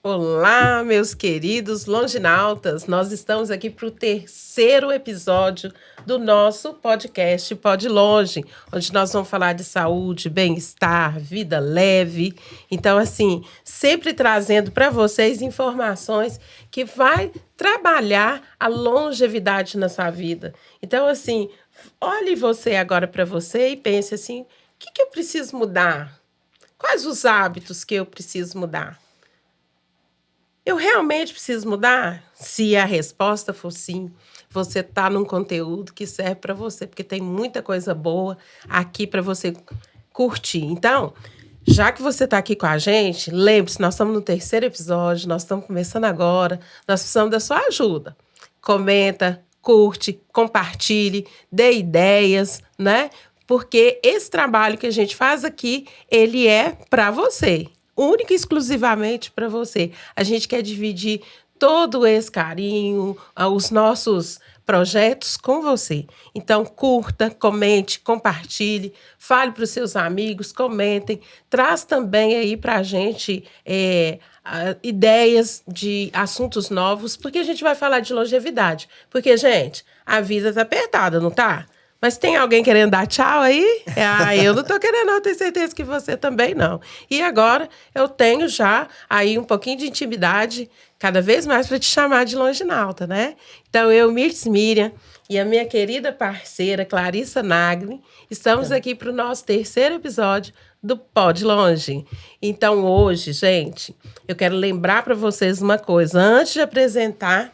Olá, meus queridos longinautas. Nós estamos aqui para o terceiro episódio do nosso podcast Pode Longe, onde nós vamos falar de saúde, bem-estar, vida leve. Então, assim, sempre trazendo para vocês informações que vai trabalhar a longevidade na sua vida. Então, assim, olhe você agora para você e pense assim, o que eu preciso mudar? Quais os hábitos que eu preciso mudar? Eu realmente preciso mudar? Se a resposta for sim, você está num conteúdo que serve para você, porque tem muita coisa boa aqui para você curtir. Então, já que você está aqui com a gente, lembre-se, nós estamos no terceiro episódio, nós estamos começando agora, nós precisamos da sua ajuda. Comenta, curte, compartilhe, dê ideias, né? Porque esse trabalho que a gente faz aqui, ele é para você, única e exclusivamente para você. A gente quer dividir todo esse carinho, os nossos projetos com você. Então, curta, comente, compartilhe, fale para os seus amigos, comentem. Traz também aí para a gente ideias de assuntos novos, porque a gente vai falar de longevidade. Porque, gente, a vida está apertada, não tá? Mas tem alguém querendo dar tchau aí? Eu não tô querendo, não, tenho certeza que você também não. E agora eu tenho já aí um pouquinho de intimidade, cada vez mais para te chamar de longinauta, né? Então eu, Mirtz Miriam, e a minha querida parceira Clarissa Nagli, estamos aqui para o nosso terceiro episódio do Pode Longe. Então hoje, gente, eu quero lembrar para vocês uma coisa, antes de apresentar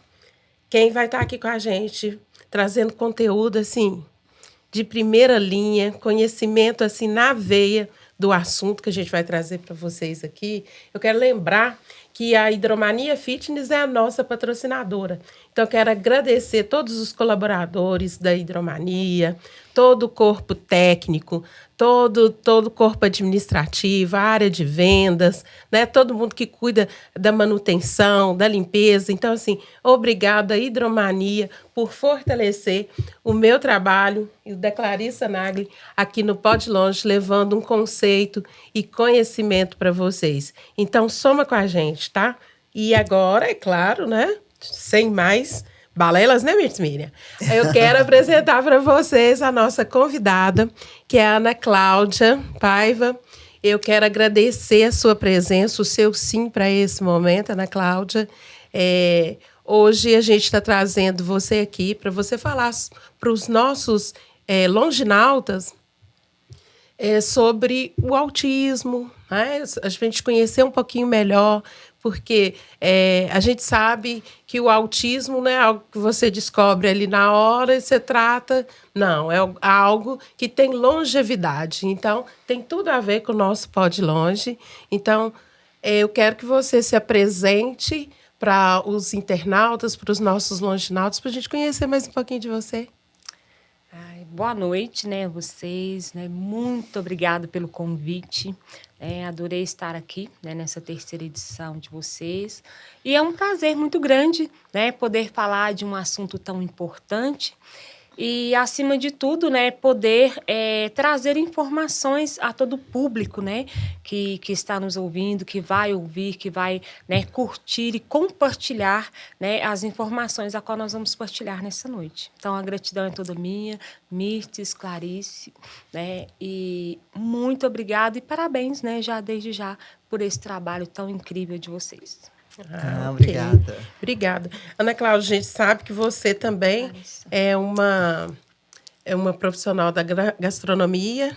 quem vai estar aqui com a gente, trazendo conteúdo assim de primeira linha, conhecimento assim na veia do assunto que a gente vai trazer para vocês aqui. Eu quero lembrar que a Hidromania Fitness é a nossa patrocinadora. Então, eu quero agradecer todos os colaboradores da Hidromania, todo o corpo técnico, todo o corpo administrativo, a área de vendas, né? Todo mundo que cuida da manutenção, da limpeza. Então, assim, obrigada, Hidromania, por fortalecer o meu trabalho e o da Clarissa Nagli aqui no Pode Longe, levando um conceito e conhecimento para vocês. Então, soma com a gente, tá? E agora, é claro, né? Sem mais balelas, né, Miriam? Eu quero apresentar para vocês a nossa convidada, que é a Ana Cláudia Paiva. Eu quero agradecer a sua presença, o seu sim para esse momento, Ana Cláudia. Hoje a gente está trazendo você aqui para você falar para os nossos longinautas sobre o autismo, né? A gente conhecer um pouquinho melhor, porque a gente sabe que o autismo não é algo que você descobre ali na hora e você trata. Não, é algo que tem longevidade. Então, tem tudo a ver com o nosso Pode Longe. Então, eu quero que você se apresente para os internautas, para os nossos longinautas, para a gente conhecer mais um pouquinho de você. Boa noite, né, vocês, né, muito obrigada pelo convite, adorei estar aqui, né, nessa terceira edição de vocês, e é um prazer muito grande, né, poder falar de um assunto tão importante e, acima de tudo, né, poder trazer informações a todo o público, né, que está nos ouvindo, que vai ouvir, que vai, né, curtir e compartilhar, né, as informações a qual nós vamos partilhar nessa noite. Então, a gratidão é toda minha, Mirtz, Clarice, né, e muito obrigada e parabéns, né, já desde já, por esse trabalho tão incrível de vocês. Okay. Obrigada. Ana Cláudia, a gente sabe que você também é uma profissional da gastronomia,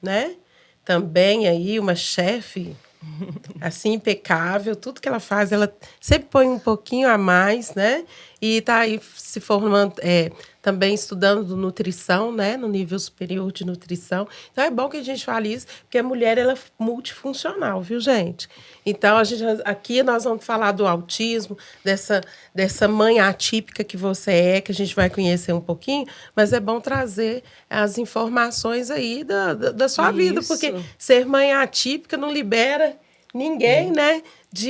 né? Também aí uma chefe, assim, impecável. Tudo que ela faz, ela sempre põe um pouquinho a mais, né? E está aí se formando, também estudando nutrição, né? No nível superior de nutrição. Então, é bom que a gente fale isso, porque a mulher, ela é multifuncional, viu, gente? Então, aqui nós vamos falar do autismo, dessa mãe atípica que você é, que a gente vai conhecer um pouquinho, mas é bom trazer as informações aí da sua vida, porque ser mãe atípica não libera ninguém, né,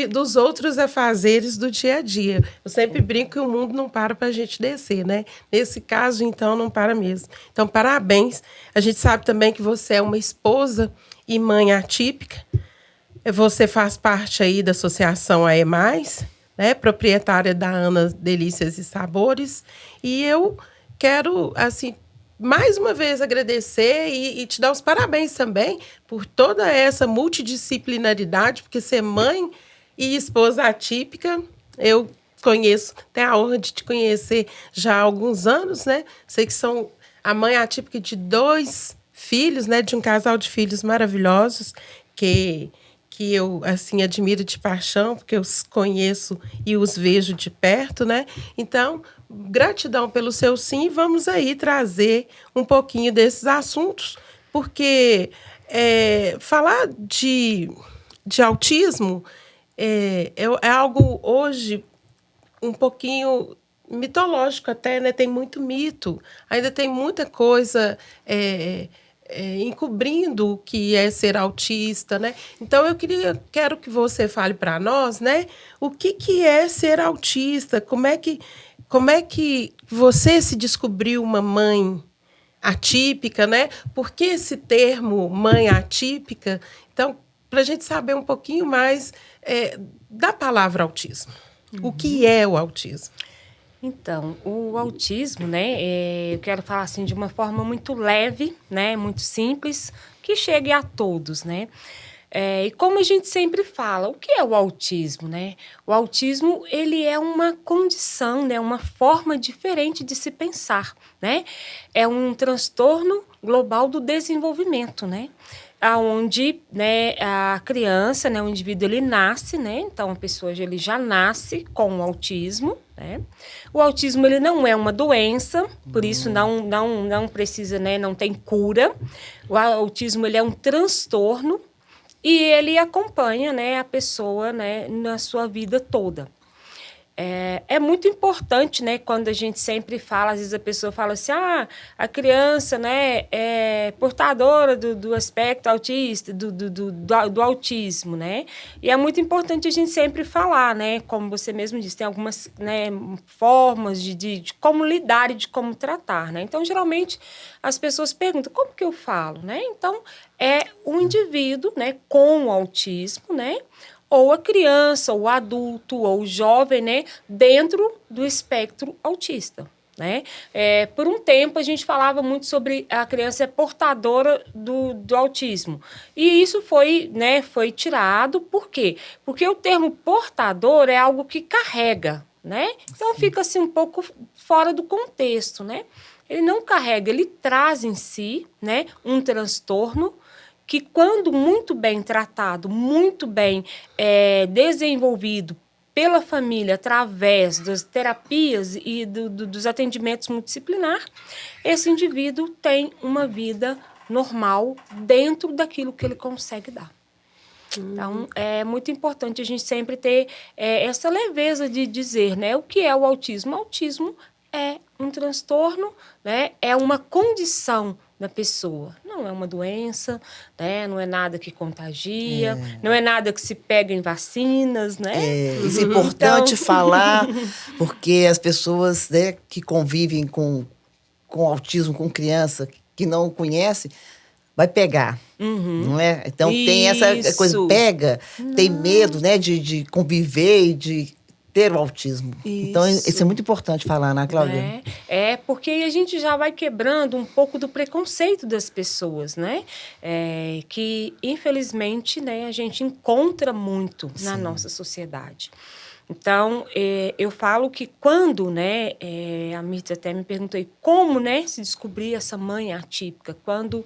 dos outros afazeres do dia a dia. Eu sempre brinco que o mundo não para a gente descer, né? Nesse caso, então, não para mesmo. Então, parabéns. A gente sabe também que você é uma esposa e mãe atípica. Você faz parte aí da Associação AE+, né? Proprietária da Ana Delícias e Sabores. E eu quero, assim, mais uma vez agradecer e te dar os parabéns também por toda essa multidisciplinaridade, porque ser mãe e esposa atípica, eu conheço, tenho a honra de te conhecer já há alguns anos, né? Sei que são a mãe atípica de 2 filhos, né? De um casal de filhos maravilhosos, que eu, assim, admiro de paixão, porque eu os conheço e os vejo de perto, né? Então, gratidão pelo seu sim. Vamos aí trazer um pouquinho desses assuntos, porque falar de autismo é algo hoje um pouquinho mitológico até, né? Tem muito mito, ainda tem muita coisa encobrindo o que é ser autista, né? Então quero que você fale para nós, né? O que é ser autista? Como é que você se descobriu uma mãe atípica, né? Por que esse termo mãe atípica? Então, para a gente saber um pouquinho mais da palavra autismo. O que é o autismo? Então, o autismo, né, eu quero falar assim de uma forma muito leve, né, muito simples, que chegue a todos, né? E como a gente sempre fala, o que é o autismo, né? O autismo, ele é uma condição, né, uma forma diferente de se pensar, né? É um transtorno global do desenvolvimento, né? Aonde, né, a criança, né, o indivíduo, ele nasce, né? Então, a pessoa ele já nasce com o autismo, né? O autismo, ele não é uma doença, por isso não precisa, né, não tem cura. O autismo, ele é um transtorno e ele acompanha, né, a pessoa, né, na sua vida toda. É muito importante, né, quando a gente sempre fala, às vezes a pessoa fala assim, a criança, né, é portadora do aspecto autista, do autismo, né, e é muito importante a gente sempre falar, né, como você mesmo disse, tem algumas, né, formas de como lidar e de como tratar, né, então, geralmente, as pessoas perguntam, como que eu falo, né, então, é um indivíduo, né, com autismo, né, ou a criança, ou o adulto, ou o jovem, né, dentro do espectro autista, né? Por um tempo, a gente falava muito sobre a criança portadora do autismo. E isso foi, né, foi tirado. Por quê? Porque o termo portador é algo que carrega, né? Então, fica assim um pouco fora do contexto, né? Ele não carrega, ele traz em si, né, um transtorno que, quando muito bem tratado, muito bem desenvolvido pela família através das terapias e dos atendimentos multidisciplinar, esse indivíduo tem uma vida normal dentro daquilo que ele consegue dar. Então, é muito importante a gente sempre ter essa leveza de dizer, né, o que é o autismo. O autismo é um transtorno, né, é uma condição da pessoa. Não é uma doença, né, não é nada que contagia, não é nada que se pega em vacinas, né? Isso é importante falar, porque as pessoas, né, que convivem com autismo, com criança que não conhece, vai pegar, não é? Então, tem essa coisa, pega, tem medo, né, de conviver e de ter o autismo. Isso. Então, isso é muito importante falar, né, Cláudia? Porque a gente já vai quebrando um pouco do preconceito das pessoas, né? Que, infelizmente, né, a gente encontra muito na nossa sociedade. Então, eu falo que quando, né, a Mirtz até me perguntou como, né, se descobrir essa mãe atípica, quando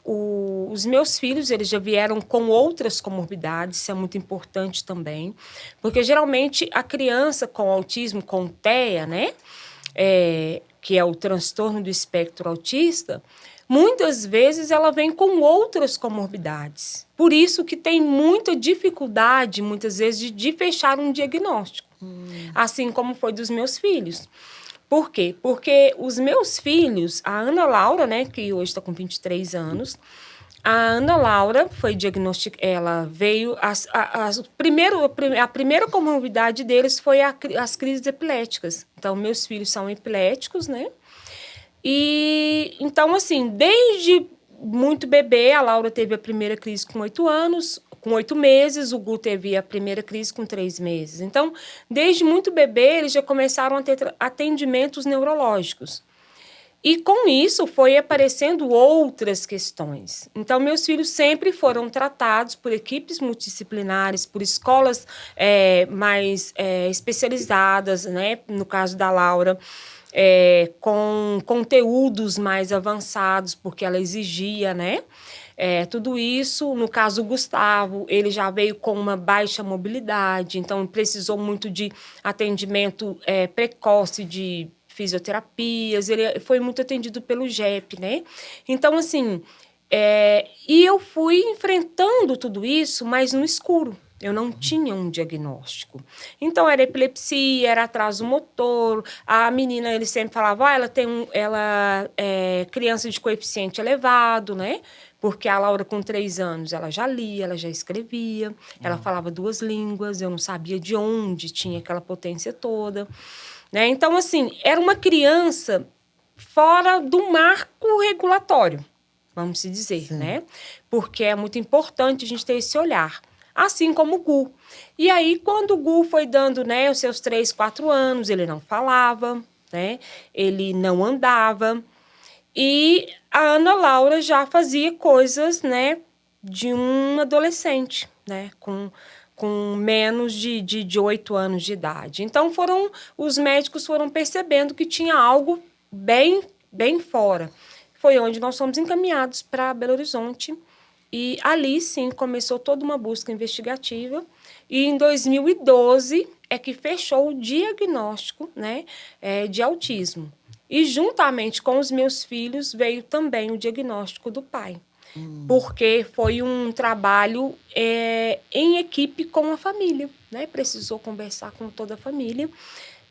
os meus filhos, eles já vieram com outras comorbidades, isso é muito importante também, porque geralmente a criança com autismo, com TEA, né, que é o transtorno do espectro autista, muitas vezes ela vem com outras comorbidades. Por isso que tem muita dificuldade, muitas vezes, de fechar um diagnóstico. Assim como foi dos meus filhos. Por quê? Porque os meus filhos, a Ana Laura, né, que hoje está com 23 anos, a Ana Laura foi diagnosticada, ela veio, a primeira comorbidade deles foi as crises epiléticas. Então, meus filhos são epiléticos, né? E, então, assim, desde muito bebê, a Laura teve a primeira crise com 8 anos, com 8 meses, o Gu teve a primeira crise com 3 meses. Então, desde muito bebê, eles já começaram a ter atendimentos neurológicos. E com isso foi aparecendo outras questões. Então, meus filhos sempre foram tratados por equipes multidisciplinares, por escolas mais especializadas, né? No caso da Laura, com conteúdos mais avançados, porque ela exigia, né? Tudo isso, no caso do Gustavo, ele já veio com uma baixa mobilidade, então precisou muito de atendimento precoce de fisioterapias, ele foi muito atendido pelo JEP, né? Então, assim, e eu fui enfrentando tudo isso, mas no escuro. Eu não tinha um diagnóstico. Então, era epilepsia, era atraso motor. A menina, ele sempre falava, ela é criança de coeficiente elevado, né? Porque a Laura, com 3 anos, ela já lia, ela já escrevia, ela falava 2 línguas, eu não sabia de onde tinha aquela potência toda. Né? Então, assim, era uma criança fora do marco regulatório, vamos se dizer, né? Porque é muito importante a gente ter esse olhar, assim como o Gu. E aí, quando o Gu foi dando, né, os seus 3, 4 anos, ele não falava, né? Ele não andava. E a Ana Laura já fazia coisas, né, de um adolescente, né, com menos de 8 anos de idade. Então, os médicos foram percebendo que tinha algo bem, bem fora. Foi onde nós fomos encaminhados para Belo Horizonte. E ali, sim, começou toda uma busca investigativa. E em 2012 é que fechou o diagnóstico, né, de autismo. E, juntamente com os meus filhos, veio também o diagnóstico do pai. Porque foi um trabalho em equipe com a família, né? Precisou conversar com toda a família.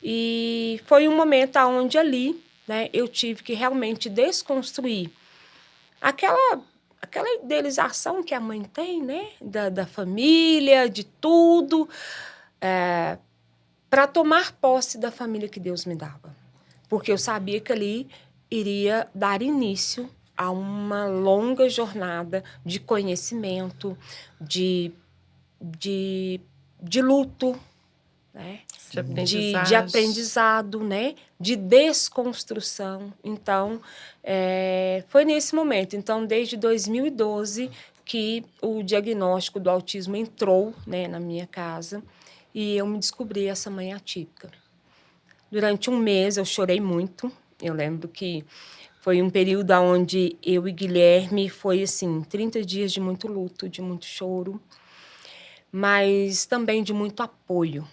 E foi um momento onde ali, né, eu tive que realmente desconstruir aquela idealização que a mãe tem, né? Da família, de tudo, para tomar posse da família que Deus me dava. Porque eu sabia que ali iria dar início a uma longa jornada de conhecimento, de luto, né? De aprendizado, né? De desconstrução. Então, foi nesse momento. Então, desde 2012 que o diagnóstico do autismo entrou, né, na minha casa e eu me descobri essa mãe atípica. Durante um mês eu chorei muito. Eu lembro que foi um período onde eu e Guilherme foi assim 30 dias de muito luto, de muito choro, mas também de muito apoio.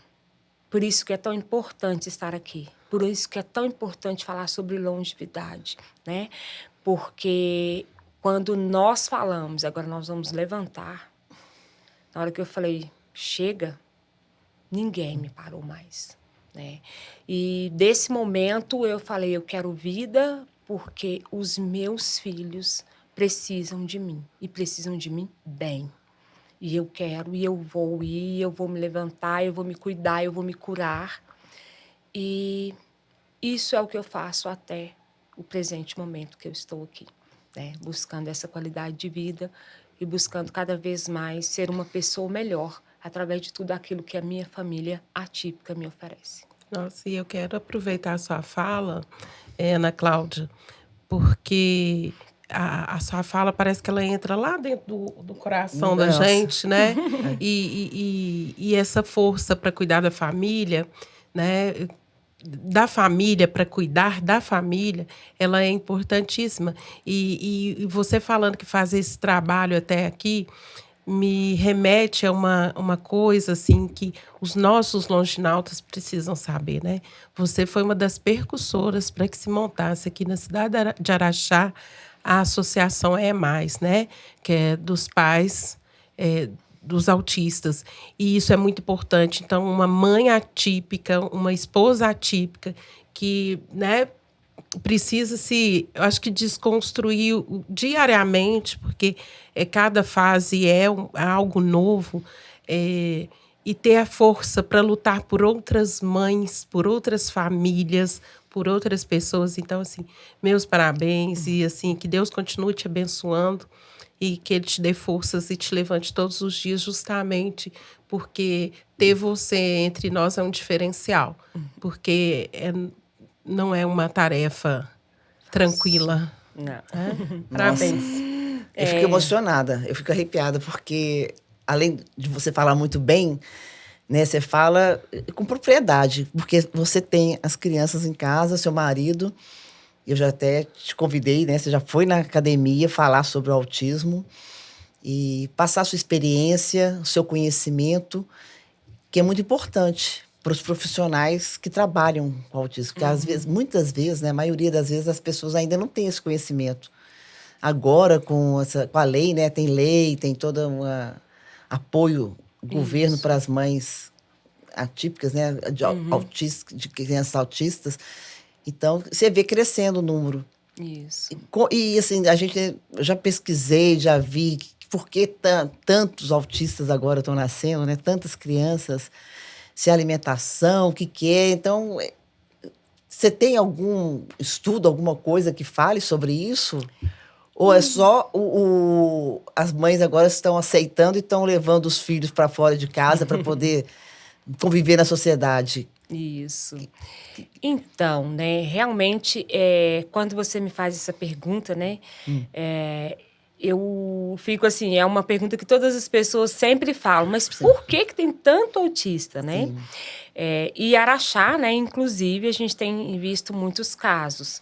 Por isso que é tão importante estar aqui. Por isso que é tão importante falar sobre longevidade, né? Porque quando nós falamos, agora nós vamos levantar, na hora que eu falei, chega, ninguém me parou mais. Né? E desse momento eu falei, eu quero vida porque os meus filhos precisam de mim e precisam de mim bem. E eu quero, e eu vou ir, eu vou me levantar, eu vou me cuidar, eu vou me curar. E isso é o que eu faço até o presente momento que eu estou aqui, né? Buscando essa qualidade de vida e buscando cada vez mais ser uma pessoa melhor através de tudo aquilo que a minha família atípica me oferece. Nossa, e eu quero aproveitar a sua fala, Ana Cláudia, porque a sua fala parece que ela entra lá dentro do coração da gente, né? E essa força para cuidar da família, né? Da família, para cuidar da família, ela é importantíssima. E você falando que faz esse trabalho até aqui, me remete a uma coisa assim que os nossos longinautas precisam saber, né? Você foi uma das percussoras para que se montasse aqui na cidade de Araxá a Associação É Mais, né? Que é dos pais dos autistas. E isso é muito importante. Então, uma mãe atípica, uma esposa atípica que, né, precisa eu acho que desconstruir diariamente, porque cada fase é algo novo, e ter a força para lutar por outras mães, por outras famílias, por outras pessoas. Então, assim, meus parabéns e assim que Deus continue te abençoando e que ele te dê forças e te levante todos os dias, justamente porque ter você entre nós é um diferencial, porque não é uma tarefa tranquila. Não. Parabéns. Eu fico emocionada, eu fico arrepiada, porque além de você falar muito bem, né, você fala com propriedade, porque você tem as crianças em casa, seu marido, eu já até te convidei, né, você já foi na academia falar sobre o autismo e passar a sua experiência, o seu conhecimento, que é muito importante para os profissionais que trabalham com autismo, porque às vezes, muitas vezes, né, a maioria das vezes as pessoas ainda não têm esse conhecimento. Agora, com a lei, né? Tem lei, tem todo um apoio do governo para as mães atípicas, né? De crianças autistas. Então, você vê crescendo o número. Isso. E assim, eu já pesquisei, já vi por que tantos autistas agora estão nascendo, né? Tantas crianças, se a alimentação, o que é. Então, você tem algum estudo, alguma coisa que fale sobre isso? Ou é só as mães agora estão aceitando e estão levando os filhos para fora de casa para poder conviver na sociedade? Isso. Então, né, realmente, quando você me faz essa pergunta, né, eu fico assim, é uma pergunta que todas as pessoas sempre falam, mas por que tem tanto autista, né? E Araxá, né, inclusive, a gente tem visto muitos casos.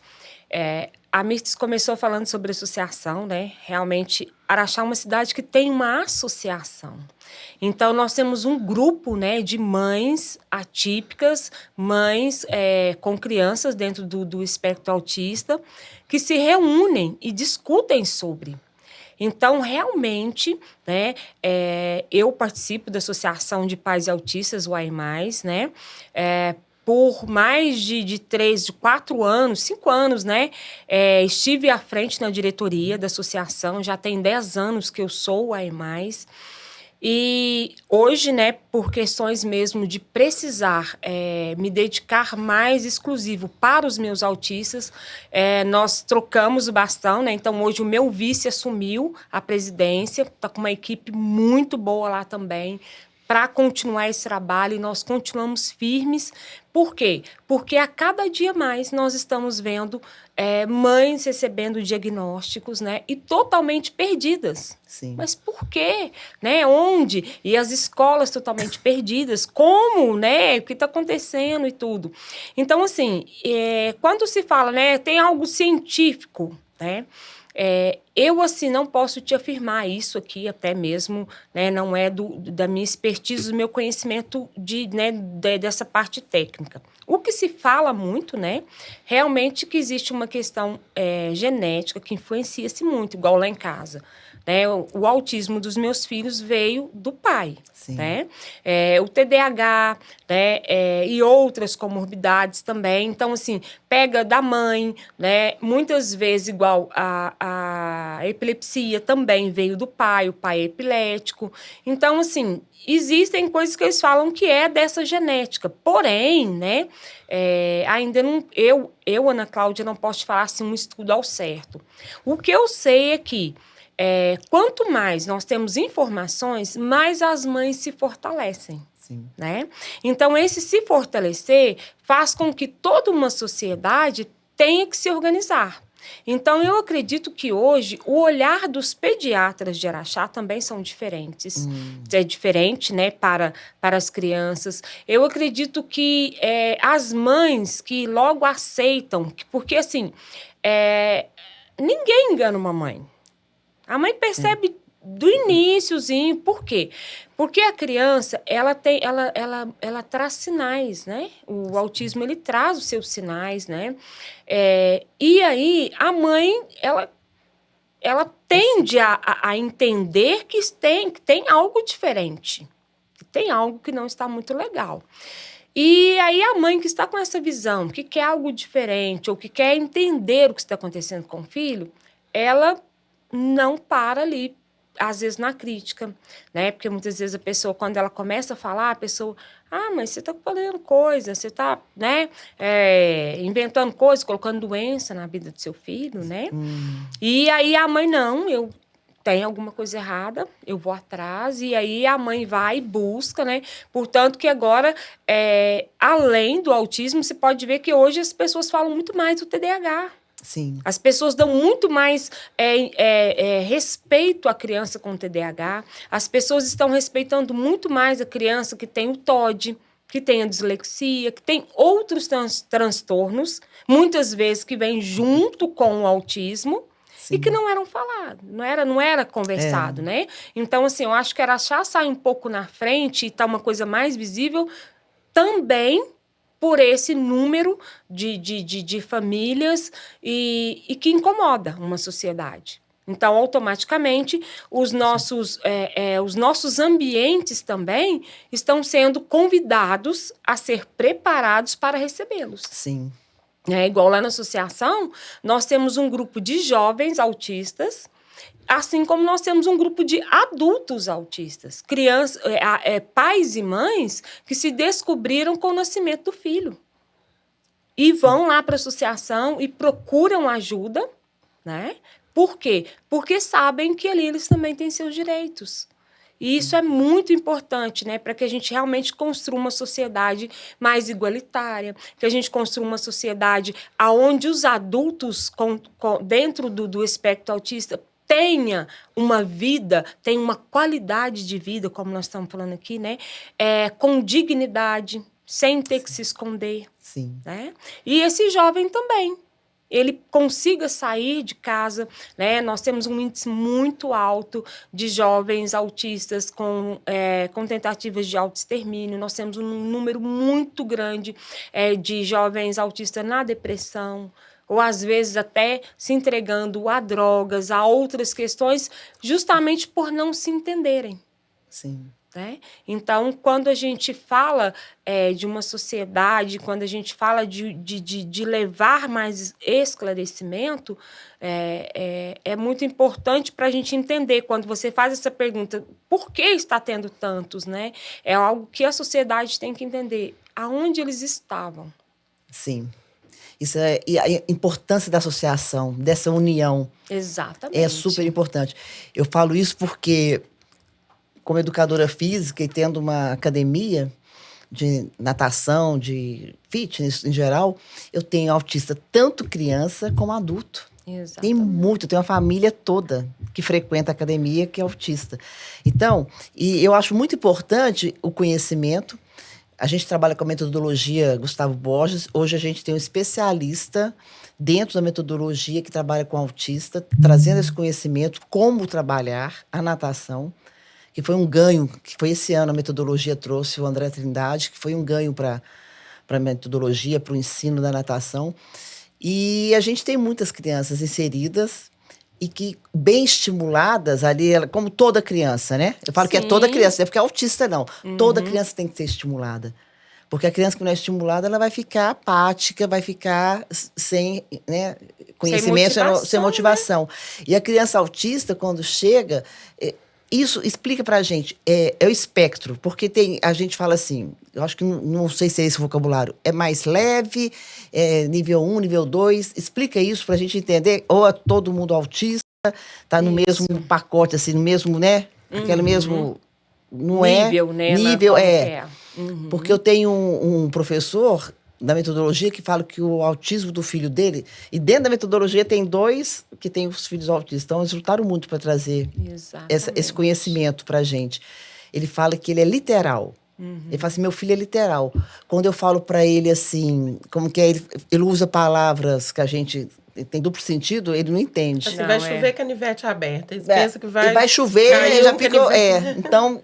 A Mirtes começou falando sobre associação, né? Realmente, Araxá é uma cidade que tem uma associação. Então, nós temos um grupo, né, de mães atípicas, mães com crianças dentro do espectro autista, que se reúnem e discutem sobre. Então, realmente, né, eu participo da Associação de Pais Autistas, o AI+, né, por mais de 4 anos, 5 anos, né? Estive à frente na diretoria da associação, já tem 10 anos que eu sou o AI+. E hoje, né, por questões mesmo de precisar me dedicar mais exclusivo para os meus autistas, nós trocamos o bastão, né? Então, hoje o meu vice assumiu a presidência, está com uma equipe muito boa lá também, para continuar esse trabalho, e nós continuamos firmes. Por quê? Porque a cada dia mais nós estamos vendo mães recebendo diagnósticos, né, e totalmente perdidas. Sim. Mas por quê? Né? Onde? E as escolas totalmente perdidas. Como? Né? O que está acontecendo e tudo. Então, assim, quando se fala, né, tem algo científico, né? Eu, assim, não posso te afirmar isso aqui, até mesmo, né, não é da minha expertise, do meu conhecimento dessa parte técnica. O que se fala muito, né, realmente que existe uma questão genética que influencia-se muito, igual lá em casa. Né? O autismo dos meus filhos veio do pai. Sim. Né? O TDAH, né? E outras comorbidades também. Então, assim, pega da mãe, né? Muitas vezes, igual a epilepsia também veio do pai, o pai é epilético. Então, assim, existem coisas que eles falam que é dessa genética. Porém, né? Ainda não... Eu, Ana Cláudia, não posso te falar assim, um estudo ao certo. O que eu sei é que quanto mais nós temos informações, mais as mães se fortalecem. Sim. Né? Então, esse se fortalecer faz com que toda uma sociedade tenha que se organizar. Então, eu acredito que hoje o olhar dos pediatras de Araxá também são diferentes. É diferente, né, para as crianças. Eu acredito que as mães que logo aceitam, porque, assim, ninguém engana uma mãe. A mãe percebe do iniciozinho. Por quê? Porque a criança, ela traz sinais, né? O autismo, ele traz os seus sinais, né? E aí, a mãe, ela tende a entender que tem algo diferente. Que tem algo que não está muito legal. E aí, a mãe que está com essa visão, que quer algo diferente, ou que quer entender o que está acontecendo com o filho, ela não para ali, às vezes, na crítica, né? Porque muitas vezes a pessoa, quando ela começa a falar, a pessoa, mas você está falando coisa, você está, né, inventando coisas, colocando doença na vida do seu filho, né? E aí a mãe, não, eu tem alguma coisa errada, eu vou atrás, e aí a mãe vai e busca, né? Portanto, que agora, além do autismo, você pode ver que hoje as pessoas falam muito mais do TDAH. Sim. As pessoas dão muito mais respeito à criança com TDAH. As pessoas estão respeitando muito mais a criança que tem o TOD, que tem a dislexia, que tem outros transtornos, muitas vezes que vêm junto com o autismo. Sim. E que não eram falados, não era conversado, né? Então, assim, eu acho que Araxá sai um pouco na frente e tá uma coisa mais visível também por esse número de famílias e que incomoda uma sociedade. Então, automaticamente, os nossos ambientes também estão sendo convidados a ser preparados para recebê-los. Sim. Igual lá na associação, nós temos um grupo de jovens autistas, assim como nós temos um grupo de adultos autistas, crianças, pais e mães que se descobriram com o nascimento do filho. E vão lá para a associação e procuram ajuda, né? Por quê? Porque sabem que ali eles também têm seus direitos. E isso é muito importante, né, para que a gente realmente construa uma sociedade mais igualitária, que a gente construa uma sociedade onde os adultos dentro do espectro autista tenha uma vida, tenha uma qualidade de vida, como nós estamos falando aqui, né, com dignidade, sem ter que se esconder. Sim. Né? E esse jovem também. Ele consiga sair de casa, né? Nós temos um índice muito alto de jovens autistas com tentativas de autoextermínio, nós temos um número muito grande de jovens autistas na depressão, ou às vezes até se entregando a drogas, a outras questões, justamente por não se entenderem. Sim. Né? Então, quando a gente fala de uma sociedade, quando a gente fala de levar mais esclarecimento, é muito importante para a gente entender, quando você faz essa pergunta, por que está tendo tantos? Né? É algo que a sociedade tem que entender, aonde eles estavam. Sim. Isso e a importância da associação, dessa união. Exatamente. É super importante. Eu falo isso porque, como educadora física e tendo uma academia de natação, de fitness em geral, eu tenho autista tanto criança como adulto. Exatamente. Tem muito, tem uma família toda que frequenta a academia que é autista. Então, e eu acho muito importante o conhecimento. A gente trabalha com a metodologia Gustavo Borges. Hoje a gente tem um especialista dentro da metodologia que trabalha com autista, trazendo esse conhecimento, como trabalhar a natação, que foi um ganho, que foi esse ano a metodologia trouxe o André Trindade, que foi um ganho para a metodologia, para o ensino da natação. E a gente tem muitas crianças inseridas e que, bem estimuladas ali, como toda criança, né? Eu falo que é toda criança, não é porque é autista, não. Uhum. Toda criança tem que ser estimulada. Porque a criança que não é estimulada, ela vai ficar apática, vai ficar sem, né, conhecimento, sem motivação. Né? E a criança autista, quando chega... Isso explica pra gente, é o espectro, porque a gente fala assim, eu acho que não sei se é esse o vocabulário, é mais leve, nível 1, nível 2, explica isso pra gente entender, ou é todo mundo autista, tá no mesmo pacote, assim, no mesmo, né, aquele mesmo, não nível, né? Nível, Uhum. Porque eu tenho um professor da metodologia que fala que o autismo do filho dele, e dentro da metodologia tem 2 que têm os filhos autistas, então eles lutaram muito para trazer esse conhecimento para a gente. Ele fala que ele é literal. Uhum. Ele fala assim, meu filho é literal. Quando eu falo para ele assim, como que é, ele usa palavras que a gente tem duplo sentido, ele não entende. Assim, vai chover canivete aberta. Eles pensam que vai chover, ele já ficou... Então...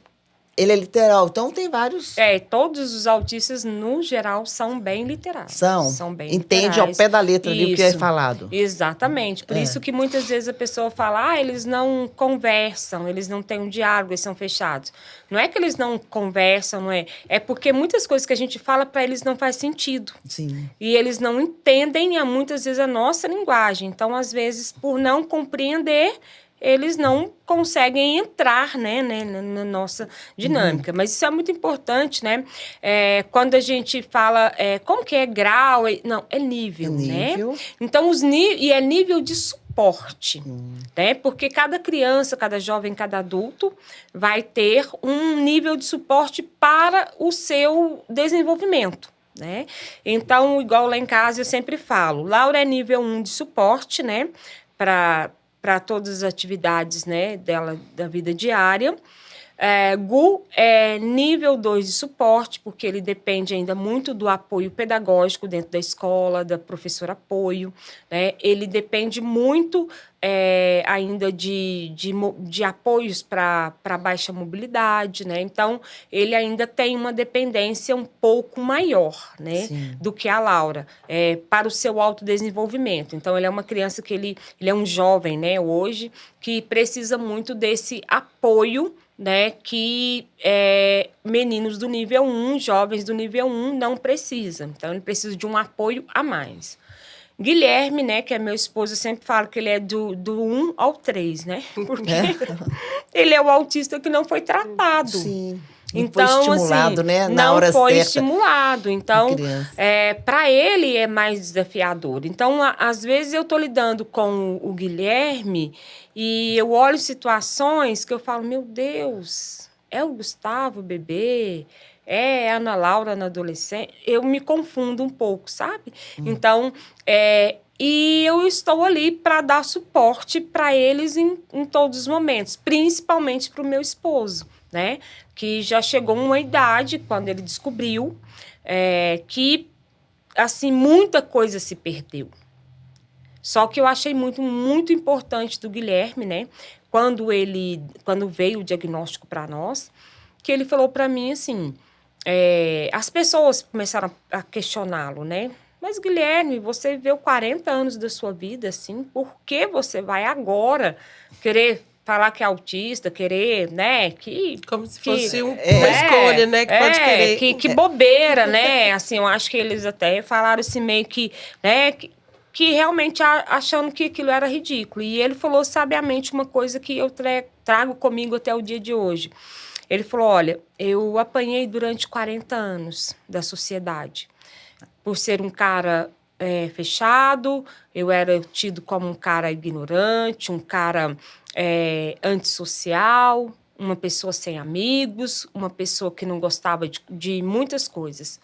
Ele é literal, então tem vários... Todos os autistas, no geral, são bem literais. São bem entende literais. Ao pé da letra ali o que é falado. Exatamente. Por isso que muitas vezes a pessoa fala, eles não conversam, eles não têm um diálogo, eles são fechados. Não é que eles não conversam, não é? É porque muitas coisas que a gente fala para eles não faz sentido. Sim. E eles não entendem, muitas vezes, a nossa linguagem. Então, às vezes, por não compreender... eles não conseguem entrar, né, na nossa dinâmica. Uhum. Mas isso é muito importante, né? Quando a gente fala como que é grau... Não, é nível, né? Então, e é nível de suporte. suporte, né? Porque cada criança, cada jovem, cada adulto vai ter um nível de suporte para o seu desenvolvimento, né? Então, igual lá em casa eu sempre falo, Laura é nível 1 de suporte, né? Para todas as atividades, né, dela, da vida diária. Gu é nível 2 de suporte, porque ele depende ainda muito do apoio pedagógico dentro da escola, da professora apoio, né? Ele depende muito ainda de apoios para baixa mobilidade, né? Então, ele ainda tem uma dependência um pouco maior, né, do que a Laura, para o seu autodesenvolvimento. Então, ele é uma criança que ele é um jovem, né, hoje, que precisa muito desse apoio, né, que meninos do nível 1, jovens do nível 1 não precisam. Então, ele precisa de um apoio a mais. Guilherme, né, que é meu esposo, eu sempre falo que ele é do 1 ao 3, né? Porque ele é o autista que não foi tratado. Sim. Não Então, foi estimulado, assim, né? Na hora não foi certa. estimulado. Então, criança. para ele é mais desafiador. Então, às vezes eu estou lidando com o Guilherme e eu olho situações que eu falo, meu Deus, é o Gustavo, bebê? É a Ana Laura na adolescência? Eu me confundo um pouco, sabe? Então, e eu estou ali para dar suporte para eles em todos os momentos, principalmente para o meu esposo, né? Que já chegou uma idade, quando ele descobriu, que, assim, muita coisa se perdeu. Só que eu achei muito, muito importante do Guilherme, né? Quando veio o diagnóstico para nós, que ele falou para mim assim, as pessoas começaram a questioná-lo, né? Mas, Guilherme, você viveu 40 anos da sua vida, assim, por que você vai agora querer falar que é autista, querer, né? Como se fosse uma escolha, né? Que pode querer. Que bobeira, né? Assim, eu acho que eles até falaram assim, meio que, né? Que realmente achando que aquilo era ridículo. E ele falou sabiamente uma coisa que eu trago comigo até o dia de hoje. Ele falou, olha, eu apanhei durante 40 anos da sociedade. Por ser um cara fechado, eu era tido como um cara ignorante, um cara antissocial, uma pessoa sem amigos, uma pessoa que não gostava de muitas coisas.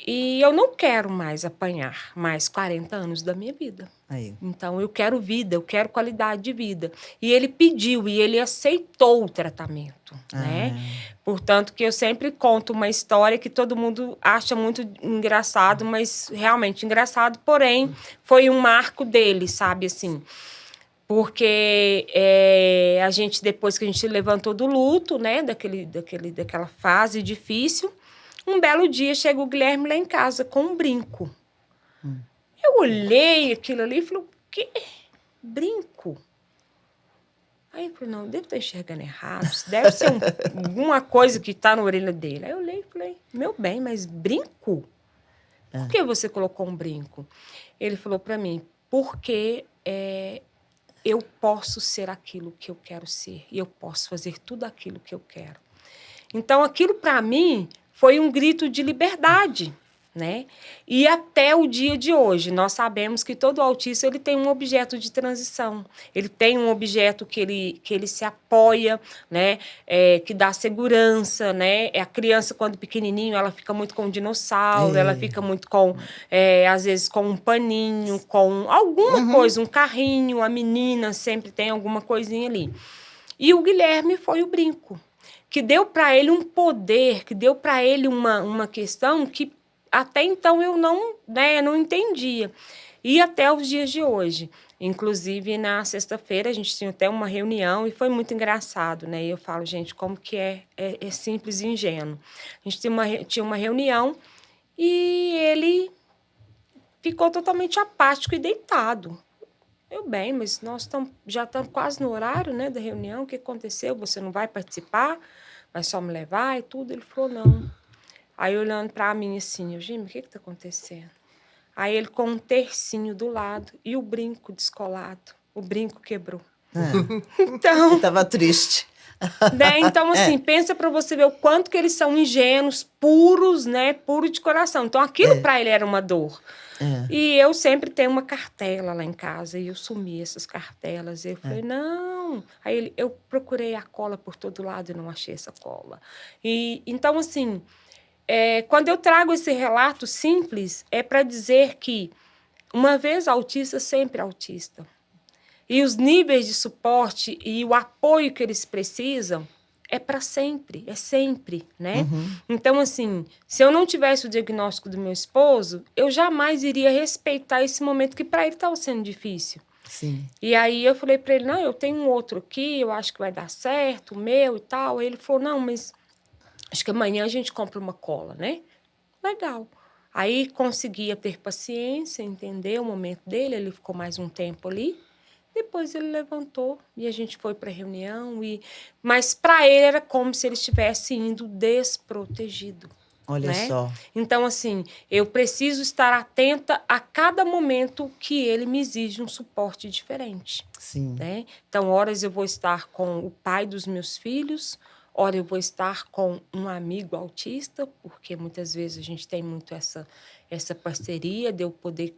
E eu não quero mais apanhar mais 40 anos da minha vida. Aí. Então, eu quero vida, eu quero qualidade de vida. E ele pediu e ele aceitou o tratamento, né? Portanto, que eu sempre conto uma história que todo mundo acha muito engraçado, mas realmente engraçado, porém, foi um marco dele, sabe, assim. Porque a gente, depois que a gente levantou do luto, né, daquela fase difícil, um belo dia chega o Guilherme lá em casa com um brinco. Eu olhei aquilo ali e falei, o quê? Brinco? Aí eu falei, não, devo estar enxergando errado, isso deve ser alguma coisa que está na orelha dele. Aí eu olhei e falei, meu bem, mas brinco? Por que você colocou um brinco? Ele falou para mim, porque eu posso ser aquilo que eu quero ser e eu posso fazer tudo aquilo que eu quero. Então, aquilo para mim foi um grito de liberdade, né? E até o dia de hoje, nós sabemos que todo autista ele tem um objeto de transição. Ele tem um objeto que ele se apoia, né? Que dá segurança, né? A criança, quando pequenininho, ela fica muito com um dinossauro, ela fica muito com, às vezes, com um paninho, com alguma coisa, um carrinho. A menina sempre tem alguma coisinha ali. E o Guilherme foi o brinco, que deu para ele um poder, que deu para ele uma questão que até então eu não entendia. E até os dias de hoje. Inclusive, na sexta-feira, a gente tinha até uma reunião e foi muito engraçado, né? E eu falo, gente, como que é simples e ingênuo. A gente tinha uma reunião e ele ficou totalmente apático e deitado. Eu, bem, mas nós já estamos quase no horário, né, da reunião. O que aconteceu? Você não vai participar? Vai só me levar e tudo? Ele falou, não. Aí, olhando para mim assim, Eugênio, o que está acontecendo? Aí, ele com um tercinho do lado e o brinco descolado. O brinco quebrou. Então... Ele estava triste. Né? Então, assim, pensa para você ver o quanto que eles são ingênuos, puros, né? Puro de coração. Então, aquilo para ele era uma dor. E eu sempre tenho uma cartela lá em casa e eu sumi essas cartelas. Eu falei, não. Aí eu procurei a cola por todo lado e não achei essa cola. E então, assim, quando eu trago esse relato simples, é para dizer que uma vez autista, sempre autista. E os níveis de suporte e o apoio que eles precisam é para sempre, é sempre, né? Então, assim, se eu não tivesse o diagnóstico do meu esposo, eu jamais iria respeitar esse momento que para ele estava sendo difícil. Sim. E aí eu falei para ele, não, eu tenho um outro aqui, eu acho que vai dar certo, o meu e tal. Aí ele falou, não, mas acho que amanhã a gente compra uma cola, né? Legal. Aí conseguia ter paciência, entender o momento dele, ele ficou mais um tempo ali. Depois ele levantou e a gente foi para a reunião. Mas para ele era como se ele estivesse indo desprotegido. Olha só. Então, assim, eu preciso estar atenta a cada momento que ele me exige um suporte diferente. Sim. Né? Então, horas eu vou estar com o pai dos meus filhos, ora eu vou estar com um amigo autista, porque muitas vezes a gente tem muito essa parceria de eu poder,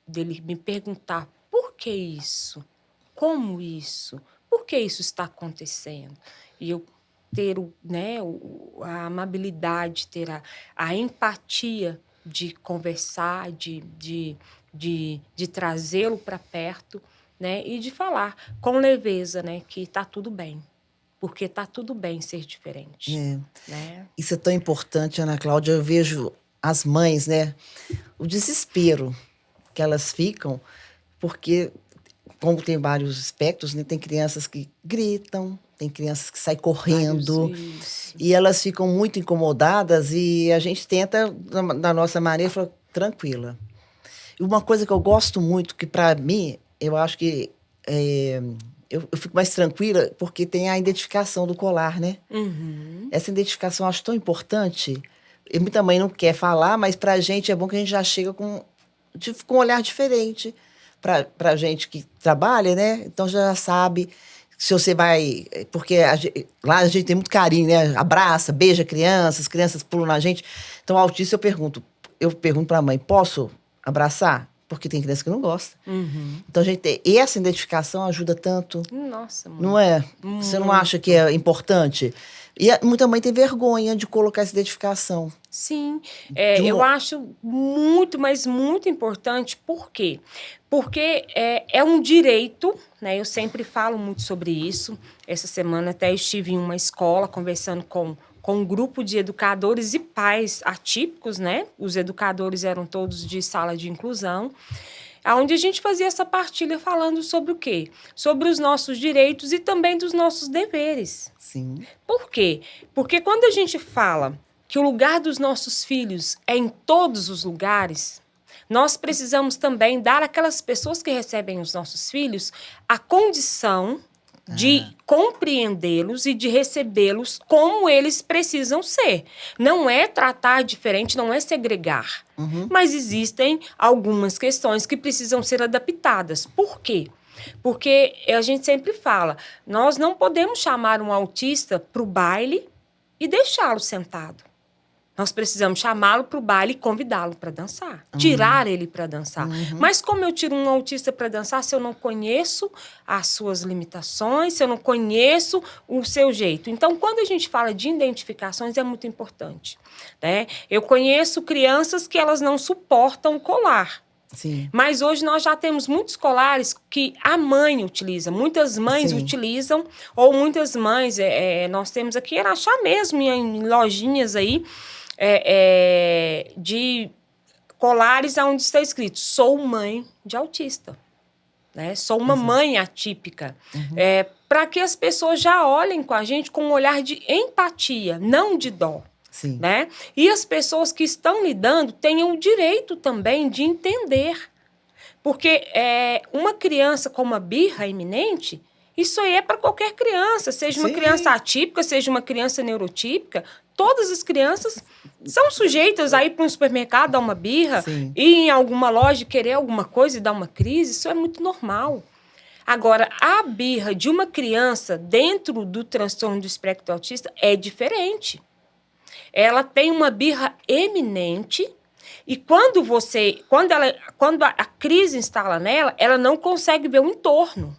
dele me perguntar por que isso? Como isso? Por que isso está acontecendo? E eu ter a amabilidade, ter a empatia de conversar, de trazê-lo para perto, né? E de falar com leveza, né? Que está tudo bem. Porque está tudo bem ser diferente. Né? Isso é tão importante, Ana Cláudia. Eu vejo as mães, né? O desespero que elas ficam, porque, como tem vários aspectos, né? Tem crianças que gritam, tem crianças que saem correndo, e elas ficam muito incomodadas, e a gente tenta, da nossa maneira, falar, tranquila. E uma coisa que eu gosto muito, que para mim, eu acho que eu fico mais tranquila, porque tem a identificação do colar, né? Essa identificação eu acho tão importante. E muita mãe não quer falar, mas pra gente é bom que a gente já chega com um olhar diferente. Pra gente que trabalha, né? Então já sabe se você vai... Porque lá a gente tem muito carinho, né? Abraça, beija crianças, crianças pulam na gente. Então, autista, eu pergunto pra mãe, posso abraçar? Porque tem criança que não gosta. Então, a gente tem essa identificação ajuda tanto. Nossa, mãe. Não é? Você não acha que é importante? E muita mãe tem vergonha de colocar essa identificação. Sim, eu acho muito, mas muito importante. Por quê? Porque é um direito, né? Eu sempre falo muito sobre isso. Essa semana até estive em uma escola conversando com um grupo de educadores e pais atípicos, né? Os educadores eram todos de sala de inclusão, onde a gente fazia essa partilha falando sobre o quê? Sobre os nossos direitos e também dos nossos deveres. Sim. Por quê? Porque quando a gente fala que o lugar dos nossos filhos é em todos os lugares, nós precisamos também dar àquelas pessoas que recebem os nossos filhos a condição de compreendê-los e de recebê-los como eles precisam ser. Não é tratar diferente, não é segregar. Mas existem algumas questões que precisam ser adaptadas. Por quê? Porque a gente sempre fala, nós não podemos chamar um autista para o baile e deixá-lo sentado. Nós precisamos chamá-lo para o baile e convidá-lo para dançar. Tirar ele para dançar. Mas como eu tiro um autista para dançar se eu não conheço as suas limitações, se eu não conheço o seu jeito? Então, quando a gente fala de identificações, é muito importante. Né? Eu conheço crianças que elas não suportam o colar. Sim. Mas hoje nós já temos muitos colares que a mãe utiliza. Muitas mães utilizam, ou muitas mães, nós temos aqui, era achar mesmo em lojinhas aí, de colares onde está escrito, sou mãe de autista. Né? Sou uma mãe atípica. Para que as pessoas já olhem com a gente com um olhar de empatia, não de dó. Sim. Né? E as pessoas que estão lidando tenham o direito também de entender. Porque uma criança com uma birra iminente, isso aí é para qualquer criança, seja uma criança atípica, seja uma criança neurotípica, todas as crianças são sujeitas a ir para um supermercado, dar uma birra, ir em alguma loja, querer alguma coisa e dar uma crise, isso é muito normal. Agora, a birra de uma criança dentro do transtorno do espectro autista é diferente. Ela tem uma birra eminente e quando a crise instala nela, ela não consegue ver o entorno.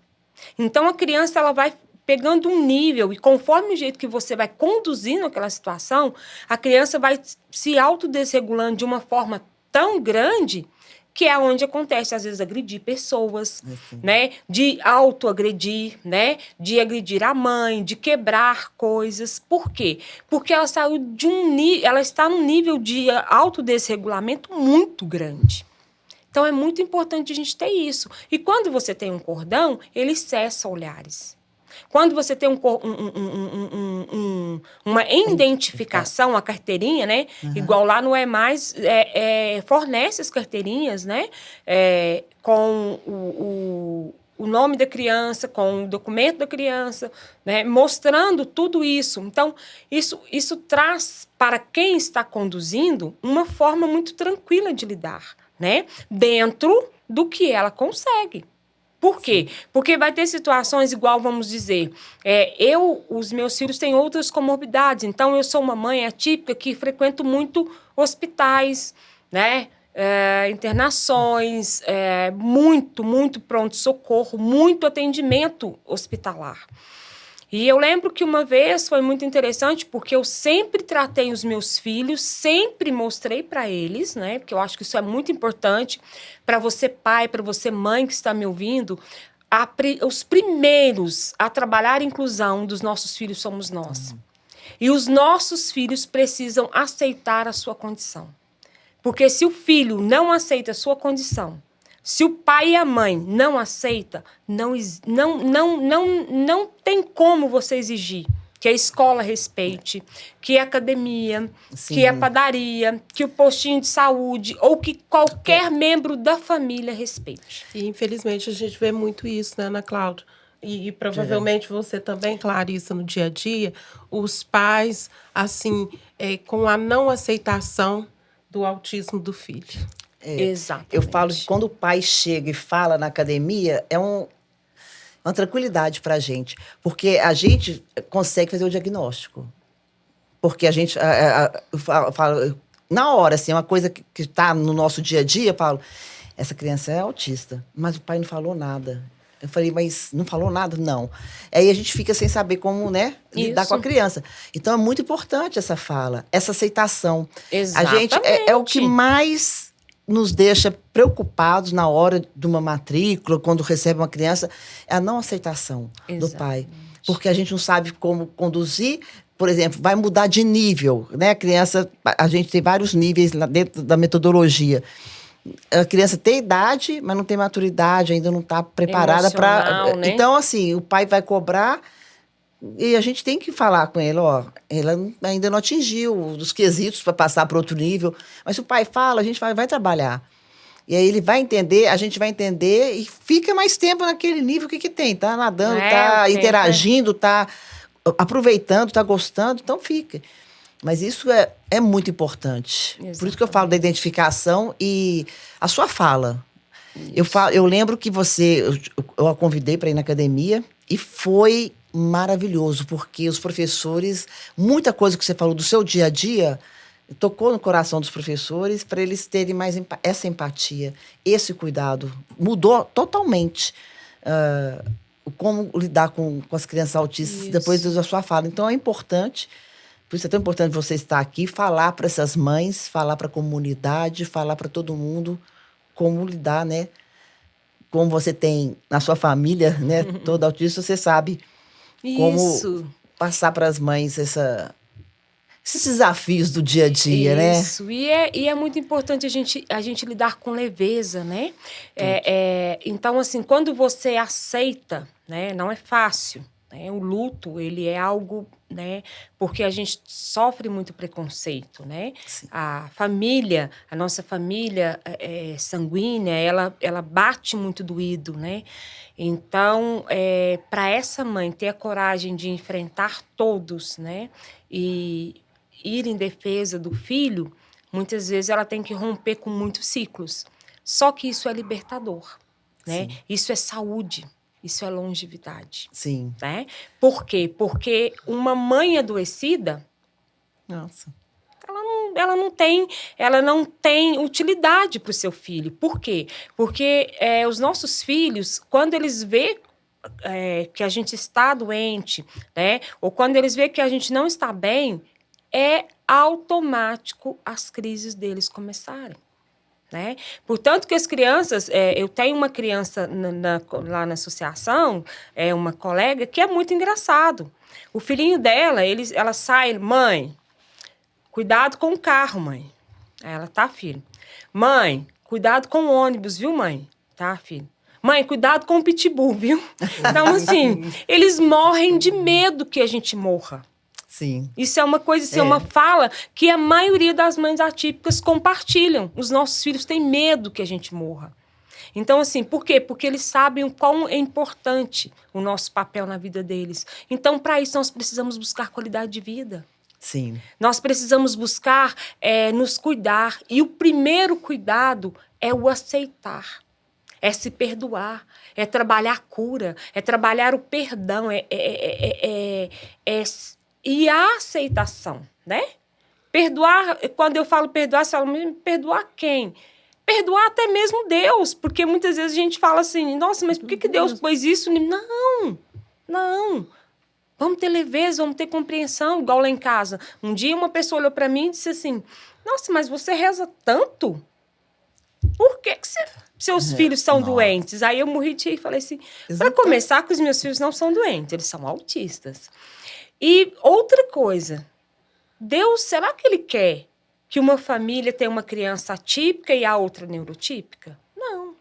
Então, a criança ela vai pegando um nível e conforme o jeito que você vai conduzindo aquela situação, a criança vai se autodesregulando de uma forma tão grande que é onde acontece, às vezes, agredir pessoas, né? De autoagredir, né? De agredir a mãe, de quebrar coisas. Por quê? Porque ela saiu de ela está num nível de autodesregulamento muito grande. Então, é muito importante a gente ter isso. E quando você tem um cordão, ele cessa olhares. Quando você tem uma identificação, a carteirinha, né? Igual lá no EMAIS, fornece as carteirinhas, né? Com o nome da criança, com o documento da criança, né? Mostrando tudo isso. Então, isso traz para quem está conduzindo uma forma muito tranquila de lidar, né? Dentro do que ela consegue. Por quê? Sim. Porque vai ter situações igual, vamos dizer, os meus filhos têm outras comorbidades, então eu sou uma mãe atípica que frequento muito hospitais, né? Internações, muito pronto-socorro, muito atendimento hospitalar. E eu lembro que uma vez foi muito interessante, porque eu sempre tratei os meus filhos, sempre mostrei para eles, né? Porque eu acho que isso é muito importante para você pai, para você mãe que está me ouvindo. Os primeiros a trabalhar a inclusão dos nossos filhos somos nós. E os nossos filhos precisam aceitar a sua condição. Porque se o filho não aceita a sua condição, se o pai e a mãe não aceitam, não tem como você exigir que a escola respeite, que a academia, Sim. que a padaria, que o postinho de saúde ou que qualquer membro da família respeite. E, infelizmente, a gente vê muito isso, né, Ana Cláudia? E provavelmente você também, Clarissa, no dia a dia, os pais, assim, com a não aceitação do autismo do filho. Exatamente. Eu falo que quando o pai chega e fala na academia, é uma tranquilidade para a gente. Porque a gente consegue fazer o diagnóstico. Porque a gente... eu falo, na hora, assim, uma coisa que está no nosso dia a dia, eu falo, essa criança é autista, mas o pai não falou nada. Eu falei, mas não falou nada? Não. Aí a gente fica sem saber como, né, lidar com a criança. Então, é muito importante essa fala, essa aceitação. Exatamente. A gente é o que mais nos deixa preocupados na hora de uma matrícula, quando recebe uma criança, é a não aceitação do pai. Porque a gente não sabe como conduzir. Por exemplo, vai mudar de nível, né? A criança, a gente tem vários níveis lá dentro da metodologia. A criança tem idade, mas não tem maturidade, ainda não está preparada para... Né? Então, assim, o pai vai cobrar e a gente tem que falar com ele, ela ainda não atingiu os quesitos para passar para outro nível. Mas se o pai fala, a gente vai trabalhar. E aí ele vai entender, a gente vai entender e fica mais tempo naquele nível que tem. Tá nadando, tá interagindo, tá aproveitando, tá gostando, então fica. Mas isso é muito importante. Exatamente. Por isso que eu falo da identificação e a sua fala. Eu lembro que eu a convidei para ir na academia e foi maravilhoso, porque os professores, muita coisa que você falou do seu dia a dia, tocou no coração dos professores para eles terem mais essa empatia, esse cuidado. Mudou totalmente como lidar com as crianças autistas depois da sua fala. Então, é importante. Por isso é tão importante você estar aqui, falar para essas mães, falar para a comunidade, falar para todo mundo como lidar, né? Como você tem na sua família, né? Todo autista, você sabe como passar para as mães esses desafios do dia a dia, né? Isso, e é muito importante a gente lidar com leveza, né? Então, assim, quando você aceita, né? Não é fácil. O luto, ele é algo, né? Porque a gente sofre muito preconceito, né? Sim. A nossa família sanguínea, ela bate muito doído, né? Então, para essa mãe ter a coragem de enfrentar todos, né? E ir em defesa do filho, muitas vezes ela tem que romper com muitos ciclos. Só que isso é libertador, né? Isso é saúde. isso é longevidade. Sim. Né? Por quê? Porque uma mãe adoecida, Nossa. ela não tem utilidade para o seu filho. Por quê? Porque os nossos filhos, quando eles vê que a gente está doente, né? Ou quando eles vê que a gente não está bem, é automático as crises deles começarem. Né? Portanto, que as crianças... eu tenho uma criança lá na associação, uma colega, que é muito engraçado. O filhinho dela, ela sai... Mãe, cuidado com o carro, mãe. Aí ela, tá, filho. Mãe, cuidado com o ônibus, viu, mãe? Tá, filho. Mãe, cuidado com o pitbull, viu? Então, assim, eles morrem de medo que a gente morra. Sim. Isso é uma coisa, isso é uma fala que a maioria das mães atípicas compartilham. Os nossos filhos têm medo que a gente morra. Então, assim, por quê? Porque eles sabem o quão é importante o nosso papel na vida deles. Então, para isso, nós precisamos buscar qualidade de vida. Sim. Nós precisamos buscar nos cuidar. E o primeiro cuidado é o aceitar. É se perdoar. É trabalhar a cura. É trabalhar o perdão. E a aceitação, né? Perdoar, quando eu falo perdoar, você fala, perdoar quem? Perdoar até mesmo Deus, porque muitas vezes a gente fala assim, nossa, mas por que Deus pôs isso? Não. Vamos ter leveza, vamos ter compreensão, igual lá em casa. Um dia uma pessoa olhou para mim e disse assim, nossa, mas você reza tanto? Por que seus filhos são doentes? Aí eu morri de rir e falei assim, para começar, que os meus filhos não são doentes, eles são autistas. E outra coisa, Deus, será que Ele quer que uma família tenha uma criança atípica e a outra neurotípica? Não.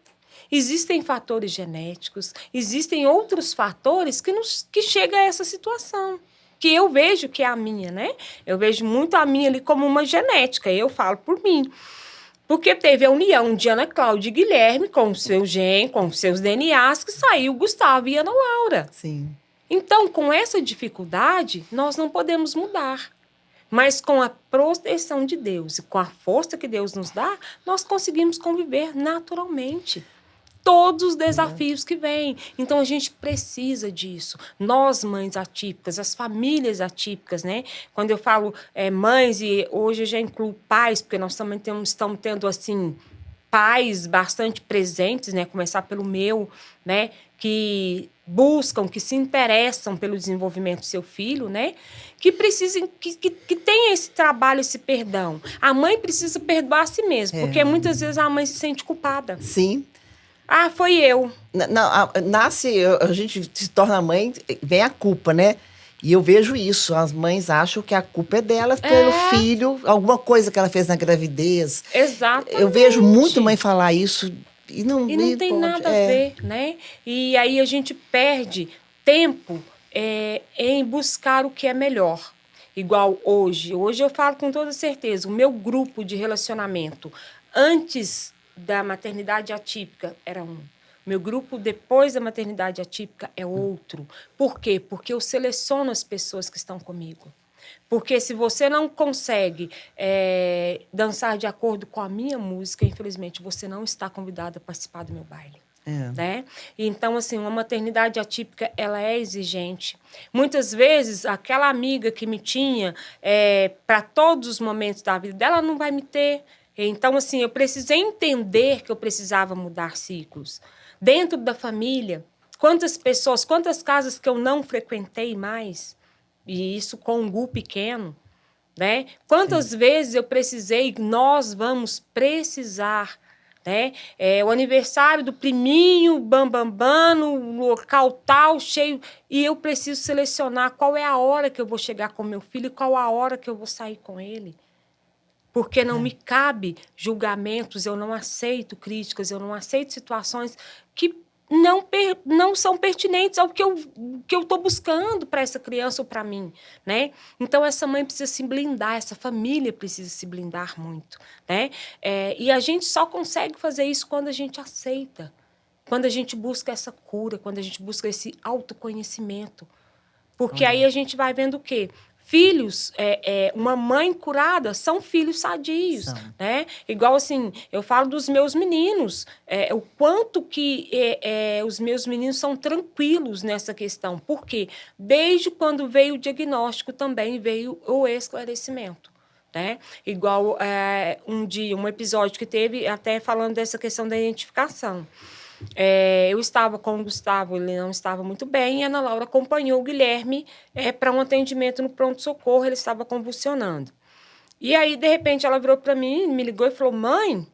Existem fatores genéticos, existem outros fatores que chegam a essa situação. Que eu vejo que é a minha, né? Eu vejo muito a minha ali como uma genética, eu falo por mim. Porque teve a união de Ana Cláudia e Guilherme com o seu gene, com os seus DNAs, que saiu Gustavo e Ana Laura. Sim. Então, com essa dificuldade, nós não podemos mudar. Mas com a proteção de Deus e com a força que Deus nos dá, nós conseguimos conviver naturalmente. Todos os desafios que vêm. Então, a gente precisa disso. Nós, mães atípicas, as famílias atípicas, né? Quando eu falo mães, e hoje eu já incluo pais, porque nós também estamos tendo, assim, pais bastante presentes, né? Começar pelo meu, né? Que buscam, que se interessam pelo desenvolvimento do seu filho, né? Que precisem, que tenha esse trabalho, esse perdão. A mãe precisa perdoar a si mesma, porque muitas vezes a mãe se sente culpada. Sim. Ah, foi eu. A gente se torna mãe, vem a culpa, né? E eu vejo isso, as mães acham que a culpa é delas pelo filho, alguma coisa que ela fez na gravidez. Exatamente. Eu vejo muito mãe falar isso. E não tem nada a ver, né? E aí a gente perde tempo em buscar o que é melhor. Igual hoje. Hoje eu falo com toda certeza, o meu grupo de relacionamento antes da maternidade atípica era um. Meu grupo depois da maternidade atípica é outro. Por quê? Porque eu seleciono as pessoas que estão comigo. Porque se você não consegue dançar de acordo com a minha música, infelizmente, você não está convidado a participar do meu baile. Né? Então, assim, uma maternidade atípica, ela é exigente. Muitas vezes, aquela amiga que me tinha para todos os momentos da vida dela, não vai me ter. Então, assim, eu precisei entender que eu precisava mudar ciclos. Dentro da família, quantas pessoas, quantas casas que eu não frequentei mais... E isso com um grupo pequeno, né? Quantas vezes eu precisei, nós vamos precisar, né? O aniversário do priminho, bambambam, no local tal, cheio, e eu preciso selecionar qual é a hora que eu vou chegar com meu filho e qual a hora que eu vou sair com ele. Porque não me cabe julgamentos, eu não aceito críticas, eu não aceito situações que não são pertinentes ao que eu estou buscando para essa criança ou para mim, né? Então, essa mãe precisa se blindar, essa família precisa se blindar muito, né? E a gente só consegue fazer isso quando a gente aceita, quando a gente busca essa cura, quando a gente busca esse autoconhecimento. Porque aí a gente vai vendo o quê? filhos, uma mãe curada, são filhos sadios, né? Igual assim, eu falo dos meus meninos, o quanto que os meus meninos são tranquilos nessa questão. Por quê? Desde quando veio o diagnóstico também veio o esclarecimento. Né? Igual um episódio que teve, até falando dessa questão da identificação. Eu estava com o Gustavo, ele não estava muito bem, e a Ana Laura acompanhou o Guilherme para um atendimento no pronto-socorro, ele estava convulsionando. E aí, de repente, ela virou para mim, me ligou e falou: mãe,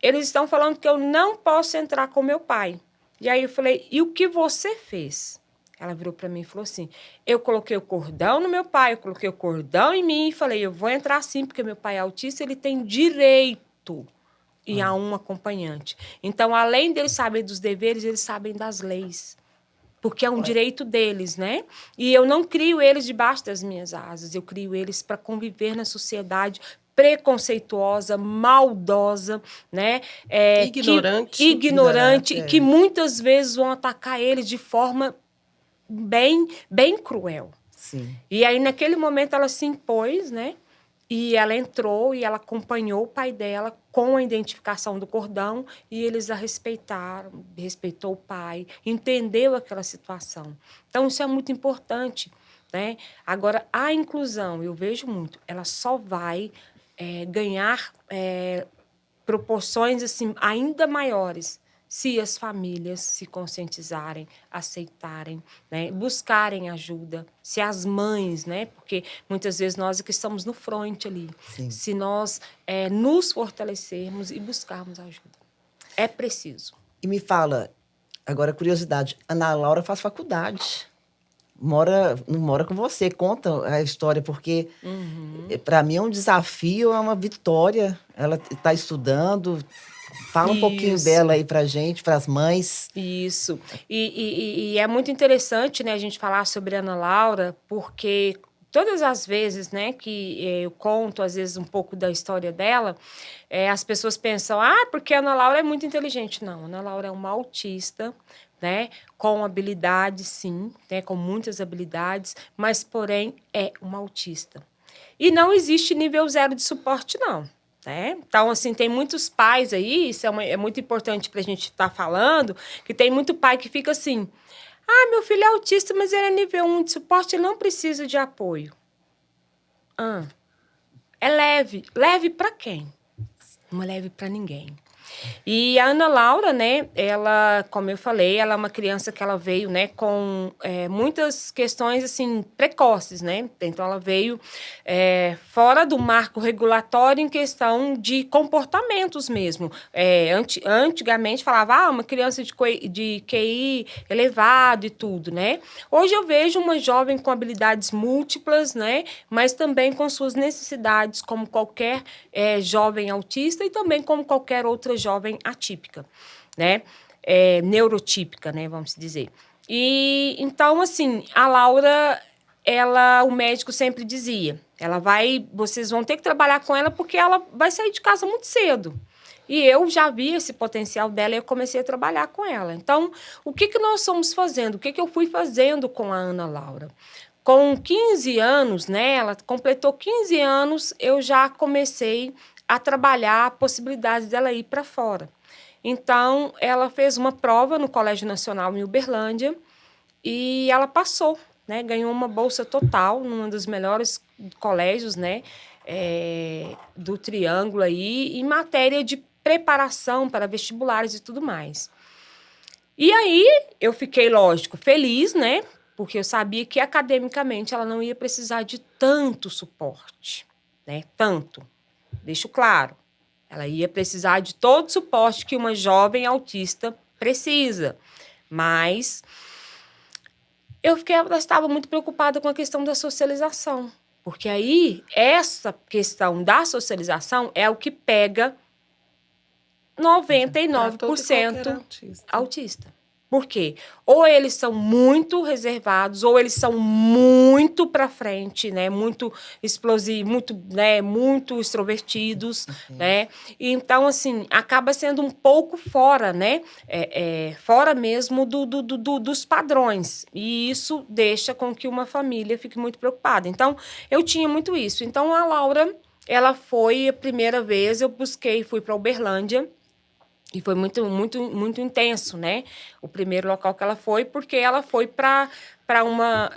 eles estão falando que eu não posso entrar com meu pai. E aí eu falei: e o que você fez? Ela virou para mim e falou assim: eu coloquei o cordão no meu pai, eu coloquei o cordão em mim e falei: eu vou entrar sim, porque meu pai é autista, ele tem direito e a um acompanhante. Então, além deles saberem dos deveres, eles sabem das leis. Porque é um direito deles, né? E eu não crio eles debaixo das minhas asas, eu crio eles para conviver na sociedade preconceituosa, maldosa, né? Ignorante, que muitas vezes vão atacar eles de forma bem, bem cruel. Sim. E aí, naquele momento, ela se impôs, né? E ela entrou e ela acompanhou o pai dela com a identificação do cordão e eles a respeitaram, respeitou o pai, entendeu aquela situação. Então, isso é muito importante, né? Agora, a inclusão, eu vejo muito, ela só vai ganhar proporções assim, ainda maiores se as famílias se conscientizarem, aceitarem, né, buscarem ajuda, se as mães, né, porque muitas vezes nós é que estamos no front ali, Sim. se nós nos fortalecermos e buscarmos ajuda. É preciso. E me fala, agora curiosidade, Ana Laura faz faculdade, não mora com você, conta a história, porque para mim é um desafio, é uma vitória, ela está estudando. Fala um pouquinho dela aí pra gente, para as mães. Isso. E é muito interessante, né, a gente falar sobre a Ana Laura, porque todas as vezes, né, que eu conto, às vezes, um pouco da história dela, as pessoas pensam, porque a Ana Laura é muito inteligente. Não, a Ana Laura é uma autista, né, com habilidades, sim, né, com muitas habilidades, mas, porém, é uma autista. E não existe nível 0 de suporte, não. Né? Então, assim, tem muitos pais aí, isso é muito importante para a gente estar falando, que tem muito pai que fica assim, meu filho é autista, mas ele é nível 1 de suporte, ele não precisa de apoio. É leve. Leve para quem? Não é leve para ninguém. E a Ana Laura, né, ela, como eu falei, ela é uma criança que ela veio, né, com muitas questões, assim, precoces, né? Então, ela veio fora do marco regulatório em questão de comportamentos mesmo. Antigamente falava, uma criança de QI elevado e tudo, né? Hoje eu vejo uma jovem com habilidades múltiplas, né, mas também com suas necessidades, como qualquer jovem autista e também como qualquer outra jovem atípica, né? Neurotípica, né? Vamos dizer. E então, assim, a Laura, o médico sempre dizia, vocês vão ter que trabalhar com ela porque ela vai sair de casa muito cedo. E eu já vi esse potencial dela e eu comecei a trabalhar com ela. Então, o que nós estamos fazendo? O que eu fui fazendo com a Ana Laura? Com 15 anos, né? Ela completou 15 anos, eu já comecei a trabalhar a possibilidade dela ir para fora. Então, ela fez uma prova no Colégio Nacional em Uberlândia e ela passou, né? Ganhou uma bolsa total num dos melhores colégios, né? Do Triângulo aí, em matéria de preparação para vestibulares e tudo mais. E aí, eu fiquei, lógico, feliz, né? Porque eu sabia que academicamente ela não ia precisar de tanto suporte, né? Tanto. Deixo claro, ela ia precisar de todo o suporte que uma jovem autista precisa. Mas eu estava muito preocupada com a questão da socialização. Porque aí, essa questão da socialização é o que pega 99% autista. Por quê? Ou eles são muito reservados, ou eles são muito para frente, né? Muito explosivos, muito extrovertidos, né? E, então, assim, acaba sendo um pouco fora, né? Fora mesmo dos padrões. E isso deixa com que uma família fique muito preocupada. Então, eu tinha muito isso. Então, a Laura, ela foi a primeira vez, fui para Uberlândia. E foi muito, muito, muito intenso, né? O primeiro local que ela foi, porque ela foi para uma...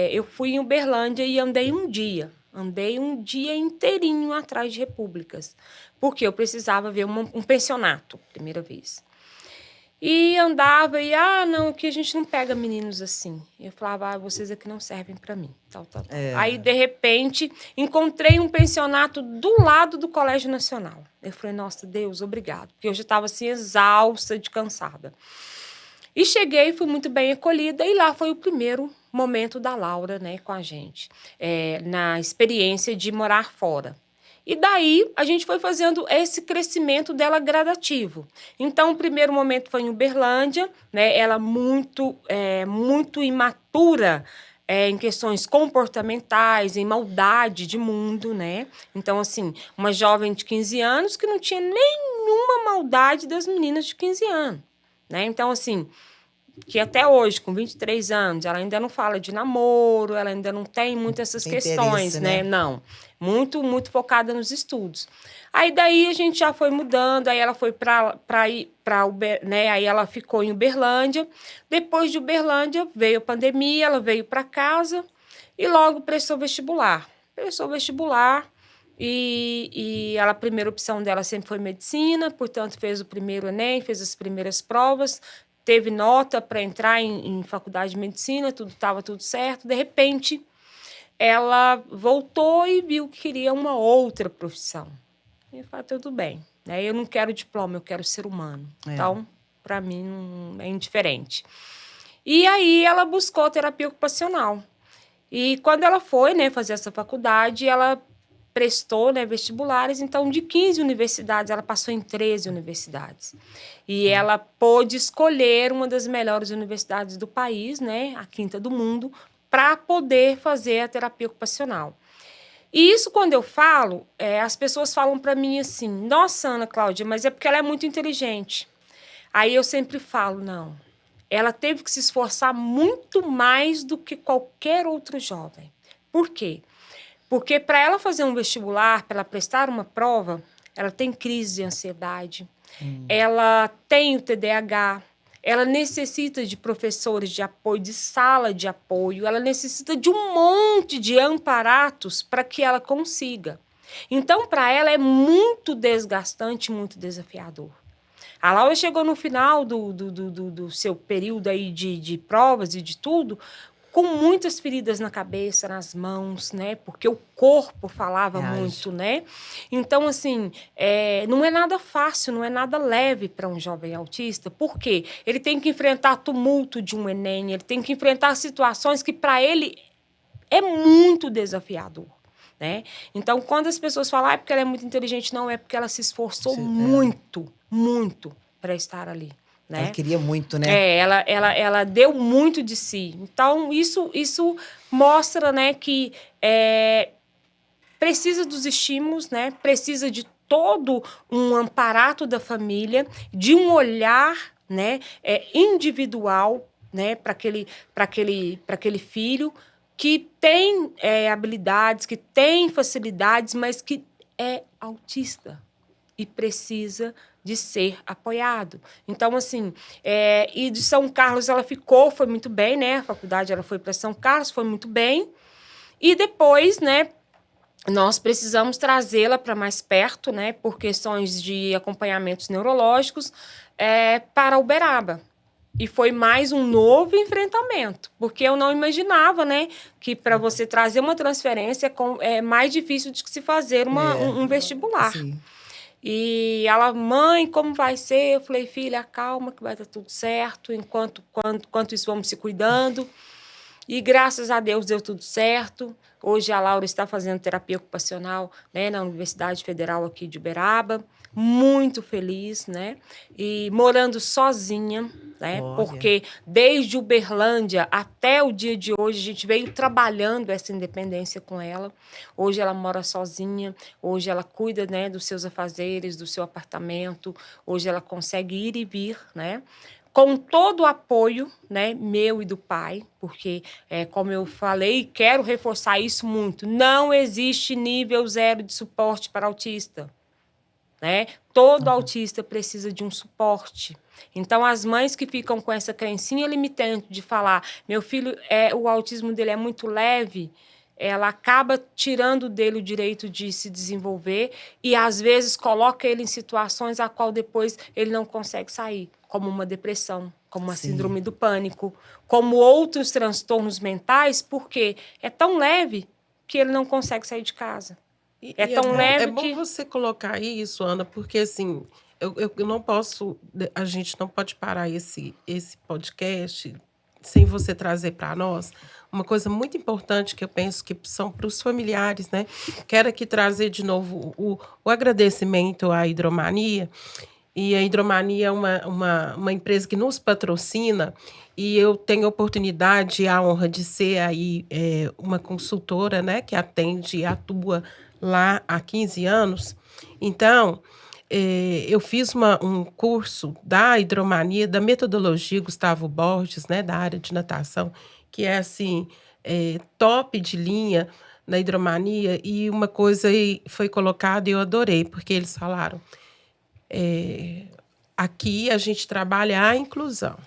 eu fui em Uberlândia e andei um dia. Andei um dia inteirinho atrás de repúblicas. Porque eu precisava ver um pensionato, primeira vez. E andava e, não, aqui a gente não pega meninos assim. Eu falava, vocês aqui não servem para mim. Tal. Aí, de repente, encontrei um pensionato do lado do Colégio Nacional. Eu falei, nossa, Deus, obrigado. Porque eu já estava assim, exausta, de cansada. E cheguei, fui muito bem acolhida, e lá foi o primeiro momento da Laura, né, com a gente, na experiência de morar fora. E daí a gente foi fazendo esse crescimento dela gradativo. Então, o primeiro momento foi em Uberlândia, né? Ela muito imatura em questões comportamentais, em maldade de mundo, né? Então, assim, uma jovem de 15 anos que não tinha nenhuma maldade das meninas de 15 anos, né? Então, assim, que até hoje, com 23 anos, ela ainda não fala de namoro, ela ainda não tem muito essas questões, né? Não. Muito, muito focada nos estudos. Aí daí a gente já foi mudando, aí ela foi para né? Aí ela ficou em Uberlândia. Depois de Uberlândia, veio a pandemia, ela veio para casa e logo prestou vestibular. E a primeira opção dela sempre foi medicina, portanto, fez o primeiro Enem, fez as primeiras provas, teve nota para entrar em faculdade de medicina, estava tudo certo. De repente, ela voltou e viu que queria uma outra profissão. E eu falei, tudo bem. Eu não quero diploma, eu quero ser humano. Então, para mim, é indiferente. E aí, ela buscou terapia ocupacional. E quando ela foi, né, fazer essa faculdade, ela prestou, né, vestibulares. Então, de 15 universidades, ela passou em 13 universidades. E ela pôde escolher uma das melhores universidades do país, né, a quinta do mundo, para poder fazer a terapia ocupacional. E isso, quando eu falo, as pessoas falam para mim assim, nossa, Ana Cláudia, mas é porque ela é muito inteligente. Aí eu sempre falo, não, ela teve que se esforçar muito mais do que qualquer outro jovem. Por quê? Porque para ela fazer um vestibular, para ela prestar uma prova, ela tem crise de ansiedade, ela tem o TDAH, ela necessita de professores de apoio, de sala de apoio, ela necessita de um monte de amparatos para que ela consiga. Então, para ela, é muito desgastante, muito desafiador. A Laura chegou no final do seu período aí de provas e de tudo, com muitas feridas na cabeça, nas mãos, né? Porque o corpo falava muito, né? Então, assim, não é nada fácil, não é nada leve para um jovem autista. Por quê? Ele tem que enfrentar tumulto de um Enem, ele tem que enfrentar situações que, para ele, é muito desafiador. Né? Então, quando as pessoas falam é porque ela é muito inteligente, não, é porque ela se esforçou muito, muito para estar ali. Né? Ela queria muito, né? Ela deu muito de si. Então, isso mostra, né, que precisa dos estímulos, né? Precisa de todo um amparato da família, de um olhar, né, individual, né, para aquele filho que tem habilidades, que tem facilidades, mas que é autista e precisa de ser apoiado. Então, assim, e de São Carlos ela foi muito bem, né? A faculdade ela foi para São Carlos, foi muito bem. E depois, né, nós precisamos trazê-la para mais perto, né, por questões de acompanhamentos neurológicos, para Uberaba. E foi mais um novo enfrentamento, porque eu não imaginava, né, que para você trazer uma transferência é mais difícil de se fazer um vestibular. Sim. E ela, mãe, como vai ser? Eu falei, filha, calma que vai dar tudo certo, enquanto isso vamos se cuidando. E graças a Deus deu tudo certo. Hoje a Laura está fazendo terapia ocupacional, né, na Universidade Federal aqui de Uberaba. muito feliz, né? E morando sozinha, né? Olha. Porque desde Uberlândia até o dia de hoje, a gente veio trabalhando essa independência com ela. Hoje ela mora sozinha, hoje ela cuida, né, dos seus afazeres, do seu apartamento, hoje ela consegue ir e vir, né? Com todo o apoio, né, meu e do pai, porque, como eu falei, quero reforçar isso muito, não existe nível 0 de suporte para autista, né? Todo autista precisa de um suporte. Então, as mães que ficam com essa crencinha limitante de falar, meu filho, o autismo dele é muito leve, ela acaba tirando dele o direito de se desenvolver e, às vezes, coloca ele em situações a qual depois ele não consegue sair, como uma depressão, como uma síndrome do pânico, como outros transtornos mentais, porque é tão leve que ele não consegue sair de casa. É tão leve É bom que... você colocar isso, Ana, porque assim, eu não posso, a gente não pode parar esse podcast sem você trazer para nós uma coisa muito importante que eu penso que são para os familiares, né? Quero aqui trazer de novo o agradecimento à Hidromania. E a Hidromania é uma empresa que nos patrocina e eu tenho a oportunidade e a honra de ser aí uma consultora, né, que atende e atua lá há 15 anos. Então, eu fiz um curso da Hidromania, da metodologia Gustavo Borges, né, da área de natação, que é assim, top de linha na Hidromania, e uma coisa aí foi colocada e eu adorei, porque eles falaram: aqui a gente trabalha a inclusão.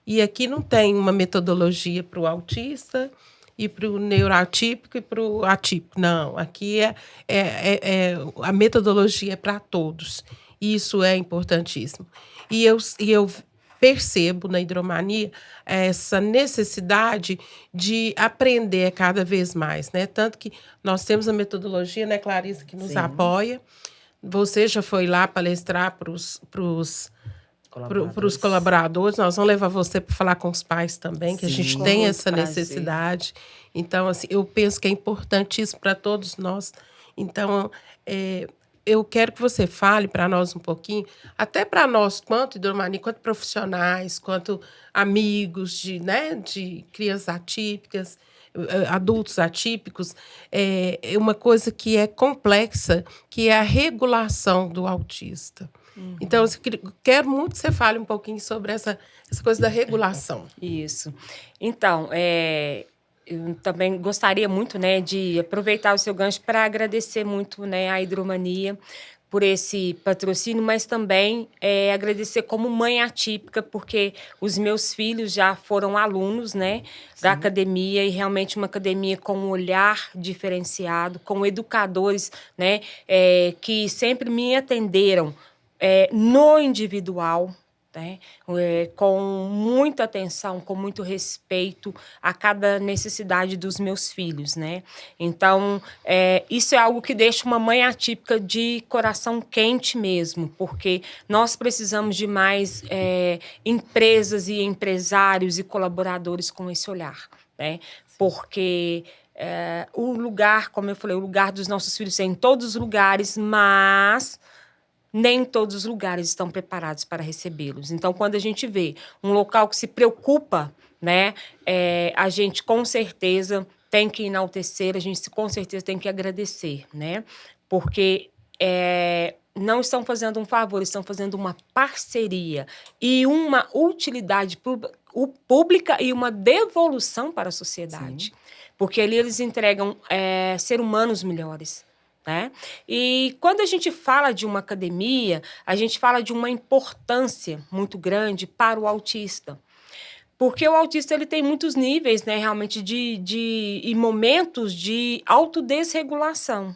E aqui não tem uma metodologia para o autista e para o neuroatípico e para o atípico. Não, aqui a metodologia é para todos. Isso é importantíssimo. E eu percebo na Hidromania essa necessidade de aprender cada vez mais, né? Tanto que nós temos a metodologia, né, Clarissa, que nos apoia. Você já foi lá palestrar para os colaboradores. Nós vamos levar você para falar com os pais também, que a gente Com tem muito essa prazer. necessidade. Então, assim, eu penso que é importantíssimo para todos nós. Então, eu quero que você fale para nós um pouquinho, até para nós, quanto Hidromania, quanto profissionais, quanto amigos de crianças atípicas, adultos atípicos, é uma coisa que é complexa, que é a regulação do autista. Então, eu quero muito que você fale um pouquinho sobre essa coisa da regulação. Isso. Então, eu também gostaria muito, né, de aproveitar o seu gancho para agradecer muito, né, à Hidromania por esse patrocínio, mas também agradecer como mãe atípica, porque os meus filhos já foram alunos, né, da academia, e realmente uma academia com um olhar diferenciado, com educadores, né, que sempre me atenderam no individual, né? Com muita atenção, com muito respeito a cada necessidade dos meus filhos, né? Então, isso é algo que deixa uma mãe atípica de coração quente mesmo, porque nós precisamos de mais empresas e empresários e colaboradores com esse olhar, né? Porque o lugar, como eu falei, o lugar dos nossos filhos é em todos os lugares, mas nem todos os lugares estão preparados para recebê-los. Então, quando a gente vê um local que se preocupa, né, a gente com certeza tem que enaltecer, a gente com certeza tem que agradecer, né, porque não estão fazendo um favor, estão fazendo uma parceria e uma utilidade pública e uma devolução para a sociedade. Sim. Porque ali eles entregam seres humanos melhores, né? E quando a gente fala de uma academia, a gente fala de uma importância muito grande para o autista. Porque o autista ele tem muitos níveis, né, realmente, e momentos de autodesregulação.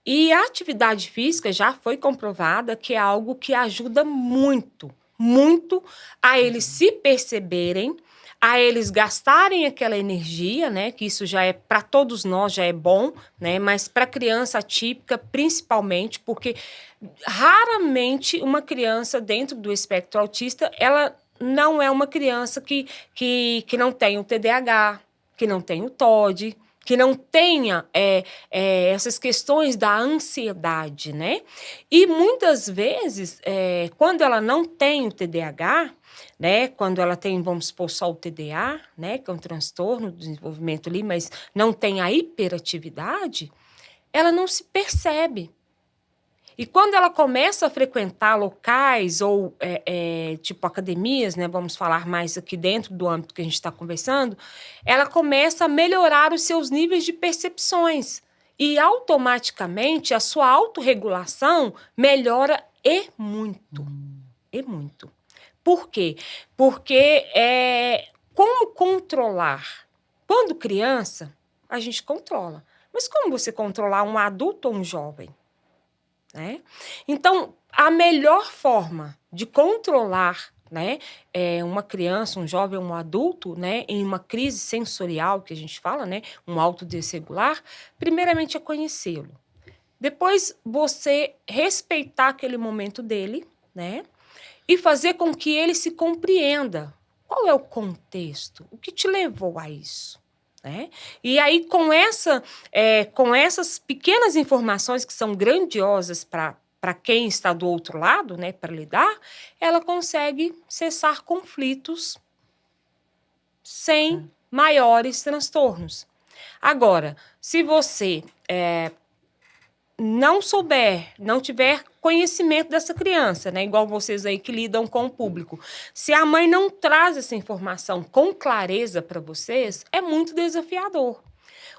E a atividade física já foi comprovada que é algo que ajuda muito, muito a eles se perceberem, a eles gastarem aquela energia, né, que isso já é para todos nós, já é bom, né, mas para a criança atípica, principalmente, porque raramente uma criança dentro do espectro autista, ela não é uma criança que não tem o TDAH, que não tem o TOD, que não tenha essas questões da ansiedade, né? E muitas vezes, quando ela não tem o TDAH, né? Quando ela tem, vamos supor, só o TDA, né? Que é um transtorno do desenvolvimento ali, mas não tem a hiperatividade, ela não se percebe. E quando ela começa a frequentar locais ou, tipo, academias, né, vamos falar mais aqui dentro do âmbito que a gente está conversando, ela começa a melhorar os seus níveis de percepções. E, automaticamente, a sua autorregulação melhora e muito. E muito. Por quê? Porque como controlar? Quando criança, a gente controla. Mas como você controlar um adulto ou um jovem? Né? Então, a melhor forma de controlar, né, uma criança, um jovem, um adulto, né, em uma crise sensorial, que a gente fala, né, um autodesregular, primeiramente é conhecê-lo. Depois, você respeitar aquele momento dele, né, e fazer com que ele se compreenda. Qual é o contexto? O que te levou a isso? Né? E aí, com essas pequenas informações que são grandiosas para quem está do outro lado, né, para lidar, ela consegue cessar conflitos sem maiores transtornos. Agora, se você não souber, não tiver conhecimento dessa criança, né, igual vocês aí que lidam com o público, se a mãe não traz essa informação com clareza para vocês, é muito desafiador.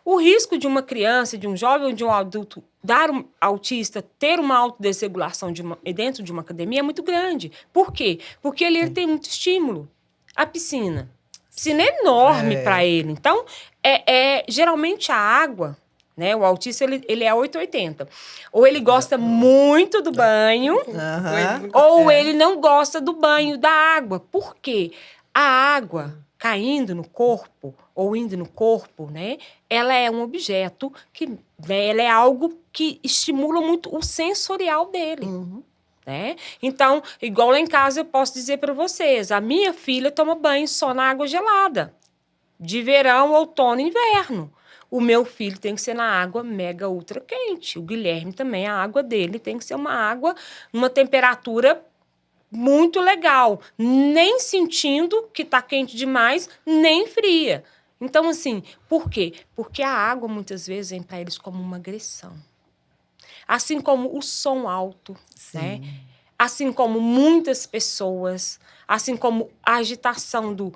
O risco de uma criança, de um jovem ou de um adulto autista ter uma autodesregulação dentro de uma academia é muito grande. Por quê? Porque ele tem muito estímulo. A piscina. A piscina é enorme para ele. Então, geralmente a água, né? O autista, ele é 880. Ou ele gosta muito do banho, ou ele não gosta do banho, da água. Por quê? A água caindo no corpo, ou indo no corpo, né? Ela é um objeto que... ela é algo que estimula muito o sensorial dele. Né? Então, igual lá em casa, eu posso dizer para vocês, a minha filha toma banho só na água gelada. De verão, outono e inverno. O meu filho tem que ser na água mega ultra quente. O Guilherme também, a água dele tem que ser uma água, uma temperatura muito legal. Nem sentindo que está quente demais, nem fria. Então, assim, por quê? Porque a água, muitas vezes, vem para eles como uma agressão. Assim como o som alto, né? Assim como muitas pessoas, assim como a agitação do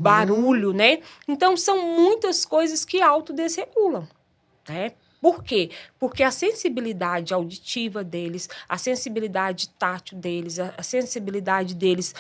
barulho, né? Então, são muitas coisas que autodesregulam, né? Por quê? Porque a sensibilidade auditiva deles, a sensibilidade tátil deles, a sensibilidade deles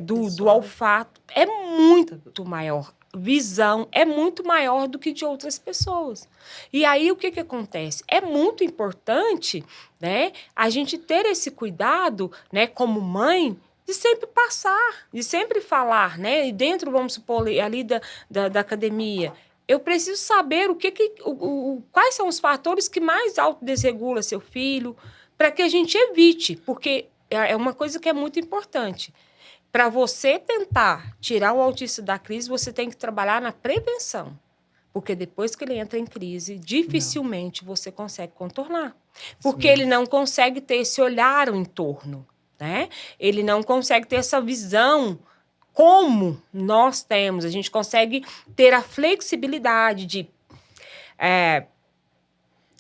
do olfato é muito maior. Visão é muito maior do que de outras pessoas. E aí, o que acontece? É muito importante, né, a gente ter esse cuidado, né, como mãe, de sempre passar, de sempre falar, né? E dentro, vamos supor, ali da academia, eu preciso saber quais são os fatores que mais autodesregula seu filho, para que a gente evite, porque é uma coisa que é muito importante. Para você tentar tirar o autista da crise, você tem que trabalhar na prevenção. Porque depois que ele entra em crise, dificilmente você consegue contornar. Porque ele não consegue ter esse olhar ao entorno, né? Ele não consegue ter essa visão como nós temos. A gente consegue ter ter de...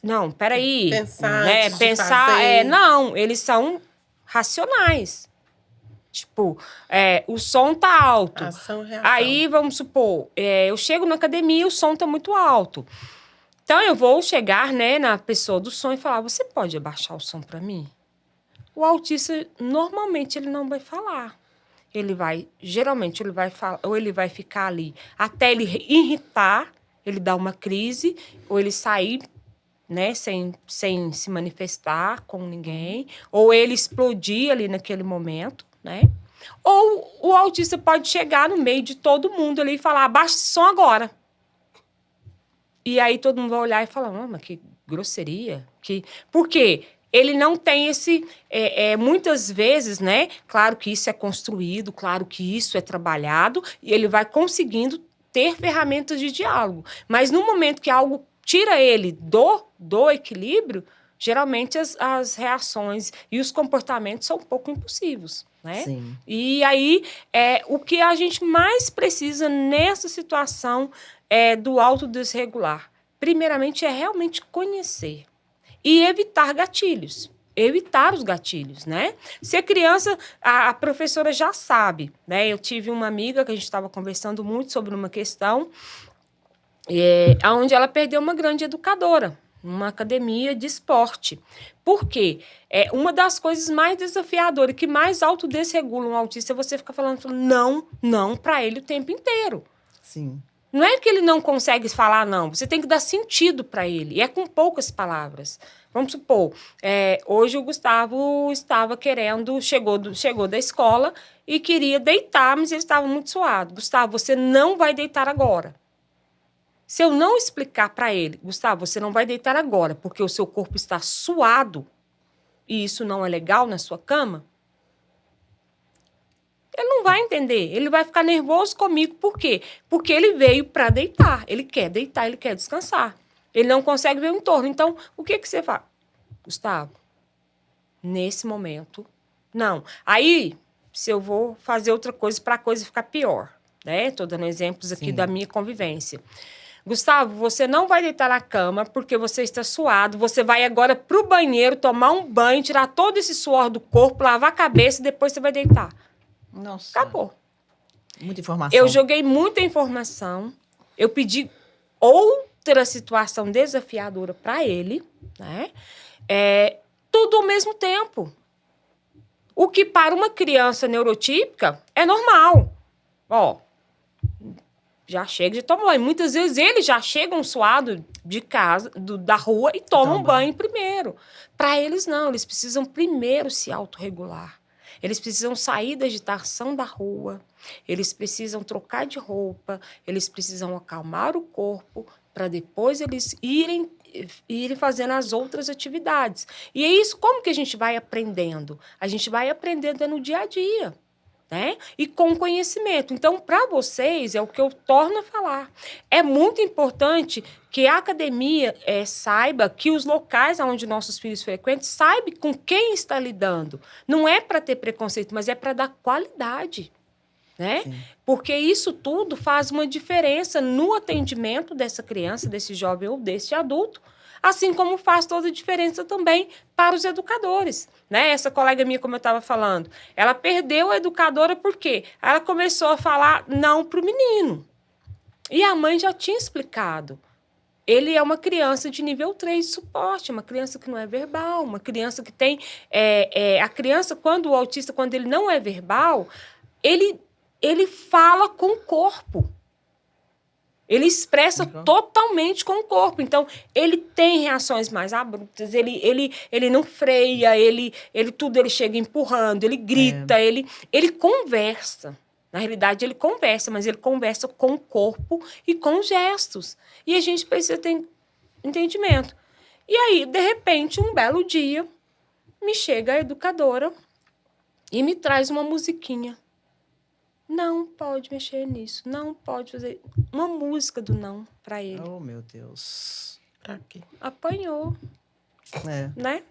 não, peraí. Pensar, né? Pensar, não, eles são racionais. Tipo, o som tá alto. Ação, reação. Aí, vamos supor, eu chego na academia e o som tá muito alto. Então, eu vou chegar, né, na pessoa do som e falar, você pode abaixar o som para mim? O autista, normalmente, ele não vai falar. Geralmente, ele vai falar, ou ele vai ficar ali até ele irritar, ele dar uma crise, ou ele sair, né, sem se manifestar com ninguém, ou ele explodir ali naquele momento, né? Ou o autista pode chegar no meio de todo mundo ali e falar, abaixa esse som agora. E aí todo mundo vai olhar e falar, mas que grosseria. Por quê? Ele não tem esse... muitas vezes, né? Claro que isso é construído, claro que isso é trabalhado, e ele vai conseguindo ter ferramentas de diálogo. Mas no momento que algo tira ele do equilíbrio, geralmente as reações e os comportamentos são um pouco impulsivos, né? Sim. E aí, o que a gente mais precisa nessa situação do autodesregular, primeiramente, é realmente conhecer e evitar gatilhos. Evitar os gatilhos, né? Se a criança, a professora já sabe, né? Eu tive uma amiga que a gente estava conversando muito sobre uma questão onde ela perdeu uma grande educadora, numa academia de esporte. Por quê? Uma das coisas mais desafiadoras, que mais autodesregula um autista, é você ficar falando não para ele o tempo inteiro. Sim. Não é que ele não consegue falar não, você tem que dar sentido para ele, e é com poucas palavras. Vamos supor, hoje o Gustavo estava querendo, chegou da escola e queria deitar, mas ele estava muito suado. Gustavo, você não vai deitar agora. Se eu não explicar para ele, Gustavo, você não vai deitar agora, porque o seu corpo está suado e isso não é legal na sua cama, ele não vai entender. Ele vai ficar nervoso comigo. Por quê? Porque ele veio para deitar. Ele quer deitar, ele quer descansar. Ele não consegue ver o entorno. Então, o que você faz? Gustavo, nesse momento, não. Aí, se eu vou fazer outra coisa para a coisa ficar pior, né? Estou dando exemplos aqui da minha convivência. Gustavo, você não vai deitar na cama porque você está suado. Você vai agora para o banheiro, tomar um banho, tirar todo esse suor do corpo, lavar a cabeça e depois você vai deitar. Nossa. Acabou. Muita informação. Eu joguei muita informação. Eu pedi outra situação desafiadora para ele, né? Tudo ao mesmo tempo. O que para uma criança neurotípica é normal. Ó, já chega de tomar banho. Muitas vezes eles já chegam suados de casa, da rua e tomam banho primeiro. Para eles, não. Eles precisam primeiro se autorregular. Eles precisam sair da agitação da rua. Eles precisam trocar de roupa. Eles precisam acalmar o corpo para depois eles irem fazendo as outras atividades. E é isso, como que a gente vai aprendendo? A gente vai aprendendo no dia a dia. Né? E com conhecimento. Então, para vocês, é o que eu torno a falar. É muito importante que a academia saiba que os locais onde nossos filhos frequentam, saiba com quem está lidando. Não é para ter preconceito, mas é para dar qualidade. Né? Porque isso tudo faz uma diferença no atendimento dessa criança, desse jovem ou desse adulto, assim como faz toda a diferença também para os educadores. Né? Essa colega minha, como eu estava falando, ela perdeu a educadora por quê? Ela começou a falar não para o menino. E a mãe já tinha explicado. Ele é uma criança de nível 3 de suporte, uma criança que não é verbal, uma criança que tem... a criança, quando o autista, quando ele não é verbal, ele fala com o corpo. Ele expressa totalmente com o corpo. Então, ele tem reações mais abruptas, ele não freia, ele chega empurrando, ele grita, ele conversa. Na realidade, ele conversa, mas ele conversa com o corpo e com gestos. E a gente precisa ter entendimento. E aí, de repente, um belo dia, me chega a educadora e me traz uma musiquinha. Não pode mexer nisso, não pode fazer uma música do não para ele. Oh, meu Deus. Aqui. Apanhou, né?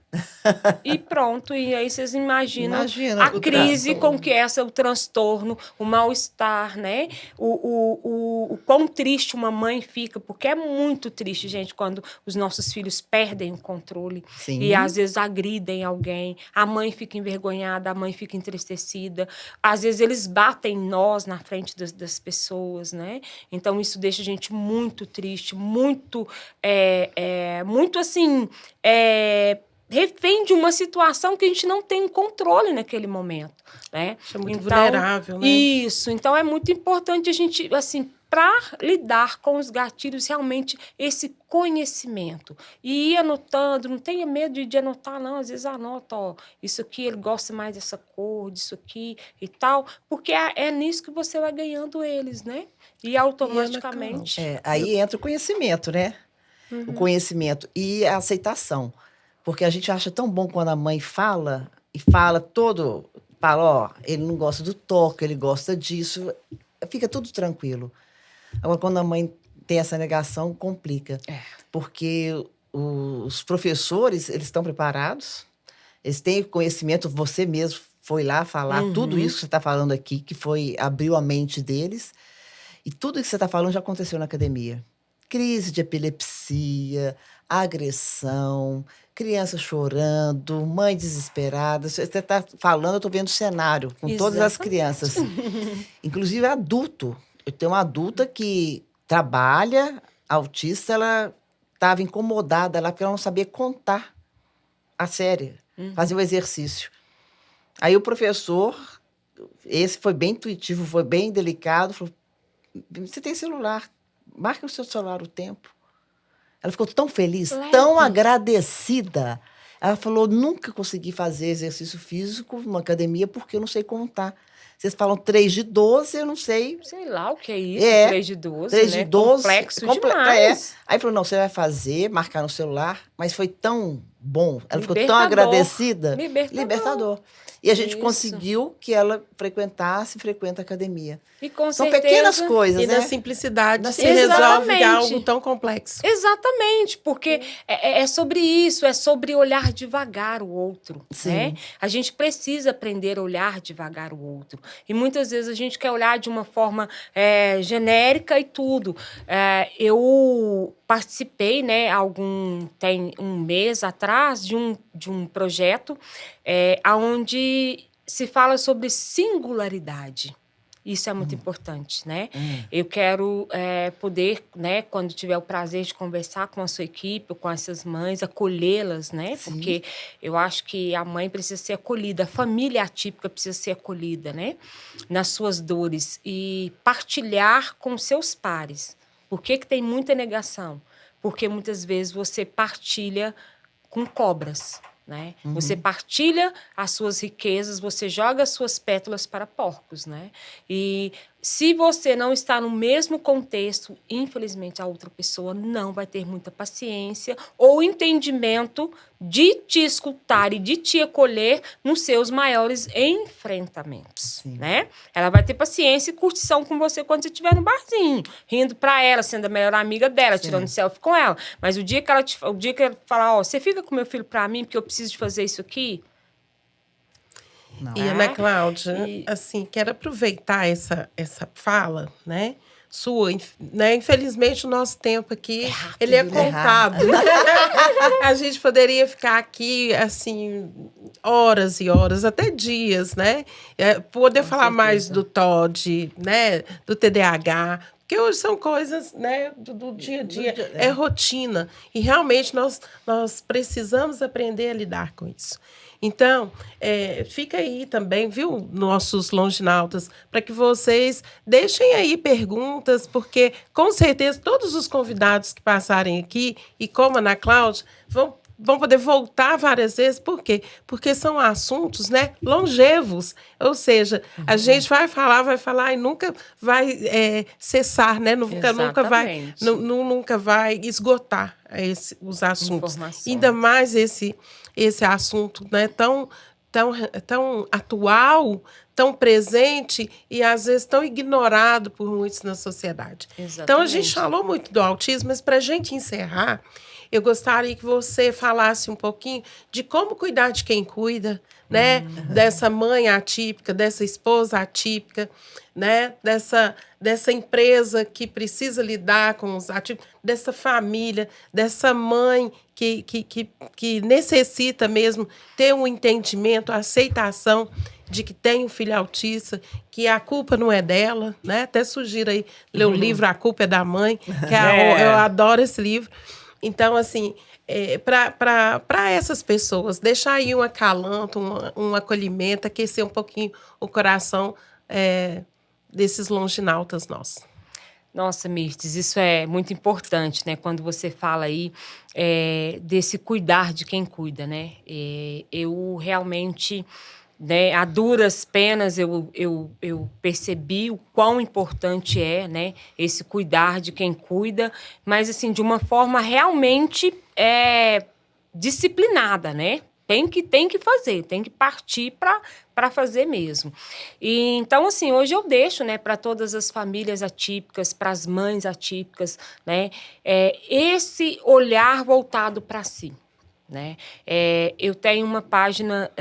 E pronto, e aí vocês imaginam a crise com que o transtorno, o mal-estar, né? O quão triste uma mãe fica, porque é muito triste, gente, quando os nossos filhos perdem o controle. Sim. E às vezes agridem alguém, a mãe fica envergonhada, a mãe fica entristecida, às vezes eles batem nós na frente das pessoas, né? Então isso deixa a gente muito triste, muito assim... refém de uma situação que a gente não tem controle naquele momento, né? É muito vulnerável, né? Isso. Então, é muito importante a gente, assim, para lidar com os gatilhos, realmente, esse conhecimento. E ir anotando, não tenha medo de anotar, não. Às vezes anota, ó, isso aqui, ele gosta mais dessa cor, disso aqui e tal, porque é nisso que você vai ganhando eles, né? E automaticamente... aí entra o conhecimento, né? O conhecimento e a aceitação. Porque a gente acha tão bom quando a mãe fala, ó, ele não gosta do toque, ele gosta disso, fica tudo tranquilo. Agora, quando a mãe tem essa negação, complica. Porque os professores, eles estão preparados, eles têm conhecimento, você mesmo foi lá falar tudo isso que você está falando aqui, que abriu a mente deles, e tudo isso que você está falando já aconteceu na academia. Crise de epilepsia, agressão, criança chorando, mãe desesperada. Você está falando, eu estou vendo o cenário com todas as crianças. Inclusive adulto. Eu tenho uma adulta que trabalha, autista, ela estava incomodada lá porque ela não sabia contar a série, fazer o exercício. Aí o professor, esse foi bem intuitivo, foi bem delicado, falou, você tem celular, marca no seu celular o tempo. Ela ficou tão feliz, tão agradecida. Ela falou, nunca consegui fazer exercício físico numa academia porque eu não sei contar. Vocês falam 3 de 12, eu não sei. Sei lá o que é isso, 3 de 12, 3 né? de 12. Complexo demais. Aí falou, não, você vai fazer, marcar no celular, mas foi tão bom. Ela ficou tão Libertador. agradecida. Libertador. E a gente Isso. conseguiu que ela frequenta a academia. E com São certeza, pequenas coisas, E né? na simplicidade se Exatamente. resolve algo tão complexo. Exatamente, porque é sobre isso, é sobre olhar devagar o outro, Sim. né? A gente precisa aprender a olhar devagar o outro. E muitas vezes a gente quer olhar de uma forma genérica e tudo. Eu participei, né, tem um mês atrás, de um projeto onde se fala sobre singularidade. Isso é muito importante, né? Eu quero poder, né, quando tiver o prazer de conversar com a sua equipe, com essas mães, acolhê-las, né? Sim. Porque eu acho que a mãe precisa ser acolhida, a família atípica precisa ser acolhida, né? Nas suas dores e partilhar com seus pares. Por que tem muita negação? Porque muitas vezes você partilha com cobras, né? Você partilha as suas riquezas, você joga as suas pétalas para porcos, né? E se você não está no mesmo contexto, infelizmente a outra pessoa não vai ter muita paciência ou entendimento de te escutar e de te acolher nos seus maiores enfrentamentos, né? Ela vai ter paciência e curtição com você quando você estiver no barzinho, rindo para ela, sendo a melhor amiga dela, tirando selfie com ela. Mas o dia que ela falar, você fica com meu filho para mim porque eu preciso de fazer isso aqui? Não. E Ana Cláudia, assim, quero aproveitar essa fala, né? Sua, né? Infelizmente, o nosso tempo aqui, ele é contado. A gente poderia ficar aqui, assim, horas e horas, até dias, né? Poder falar mais do TOD, né? Do TDAH, porque hoje são coisas, né, do dia a dia, é rotina. E realmente nós precisamos aprender a lidar com isso. Então, fica aí também, viu, nossos longinautas, para que vocês deixem aí perguntas, porque com certeza todos os convidados que passarem aqui, e como a Ana Cláudia, vão poder voltar várias vezes. Por quê? Porque são assuntos, né, longevos. Ou seja, a gente vai falar e nunca vai cessar, né? Nunca vai esgotar os assuntos. Ainda mais esse assunto, né, tão atual, tão presente e, às vezes, tão ignorado por muitos na sociedade. Exatamente. Então, a gente falou muito do autismo, mas para a gente encerrar, eu gostaria que você falasse um pouquinho de como cuidar de quem cuida, né? Dessa mãe atípica, dessa esposa atípica, né? Dessa empresa que precisa lidar com os atípicos, dessa família, dessa mãe que necessita mesmo ter um entendimento, a aceitação de que tem um filho autista, que a culpa não é dela, né? Até sugiro aí ler o livro A Culpa é da Mãe, que eu adoro esse livro. Então, assim, para essas pessoas, deixar aí um acalanto, um acolhimento, aquecer um pouquinho o coração desses longinautas nossos. Nossa, Mirtes, isso é muito importante, né? Quando você fala aí desse cuidar de quem cuida, né? Eu realmente, né, a duras penas, eu percebi o quão importante é, né, esse cuidar de quem cuida, mas assim, de uma forma realmente disciplinada, né? Tem que fazer, tem que partir para fazer mesmo. E, então, assim, hoje eu deixo, né, para todas as famílias atípicas, para as mães atípicas, né, esse olhar voltado para si. Né? Eu tenho uma página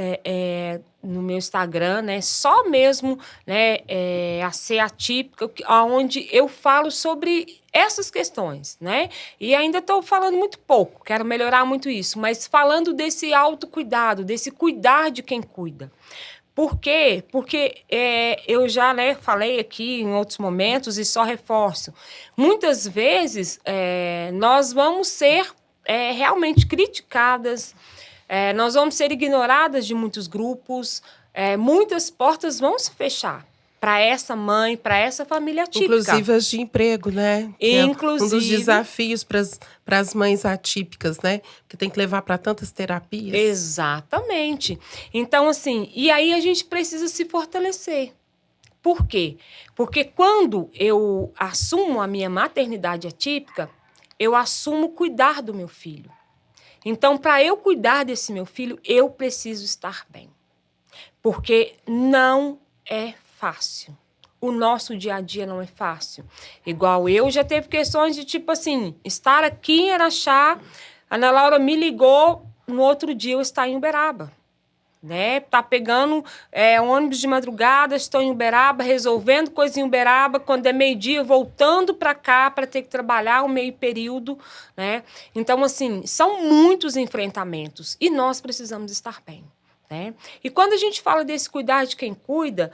no meu Instagram, né, só mesmo, né, a ser atípica, onde eu falo sobre essas questões, né? E ainda estou falando muito pouco, quero melhorar muito isso, mas falando desse autocuidado, desse cuidar de quem cuida. Por quê? Porque eu já, né, falei aqui em outros momentos e só reforço. Muitas vezes nós vamos ser realmente criticadas, nós vamos ser ignoradas de muitos grupos, muitas portas vão se fechar para essa mãe, para essa família atípica. Inclusive as de emprego, né? Que Inclusive, é um dos desafios para as mães atípicas, né? Que tem que levar para tantas terapias. Exatamente. Então, assim, e aí a gente precisa se fortalecer. Por quê? Porque quando eu assumo a minha maternidade atípica, eu assumo cuidar do meu filho. Então, para eu cuidar desse meu filho, eu preciso estar bem. Porque não é fácil. O nosso dia a dia não é fácil. Igual eu já teve questões de tipo assim, estar aqui em Araxá, a Ana Laura me ligou, no outro dia eu estar em Uberaba. Né? Tá pegando ônibus de madrugada, estou em Uberaba, resolvendo coisa em Uberaba, quando é meio-dia, voltando para cá para ter que trabalhar o meio período, né? Então, assim, são muitos enfrentamentos e nós precisamos estar bem, né? E quando a gente fala desse cuidar de quem cuida,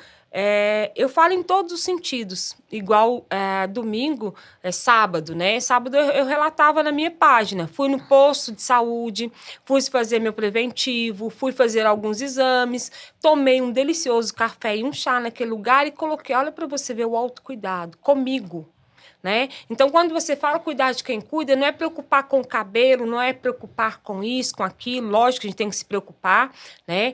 eu falo em todos os sentidos. Igual domingo, sábado, né? Sábado eu relatava na minha página. Fui no posto de saúde, fui fazer meu preventivo, fui fazer alguns exames, tomei um delicioso café e um chá naquele lugar e coloquei, olha para você ver o autocuidado comigo. Né? Então, quando você fala cuidar de quem cuida, não é preocupar com o cabelo, não é preocupar com isso, com aquilo. Lógico que a gente tem que se preocupar, né?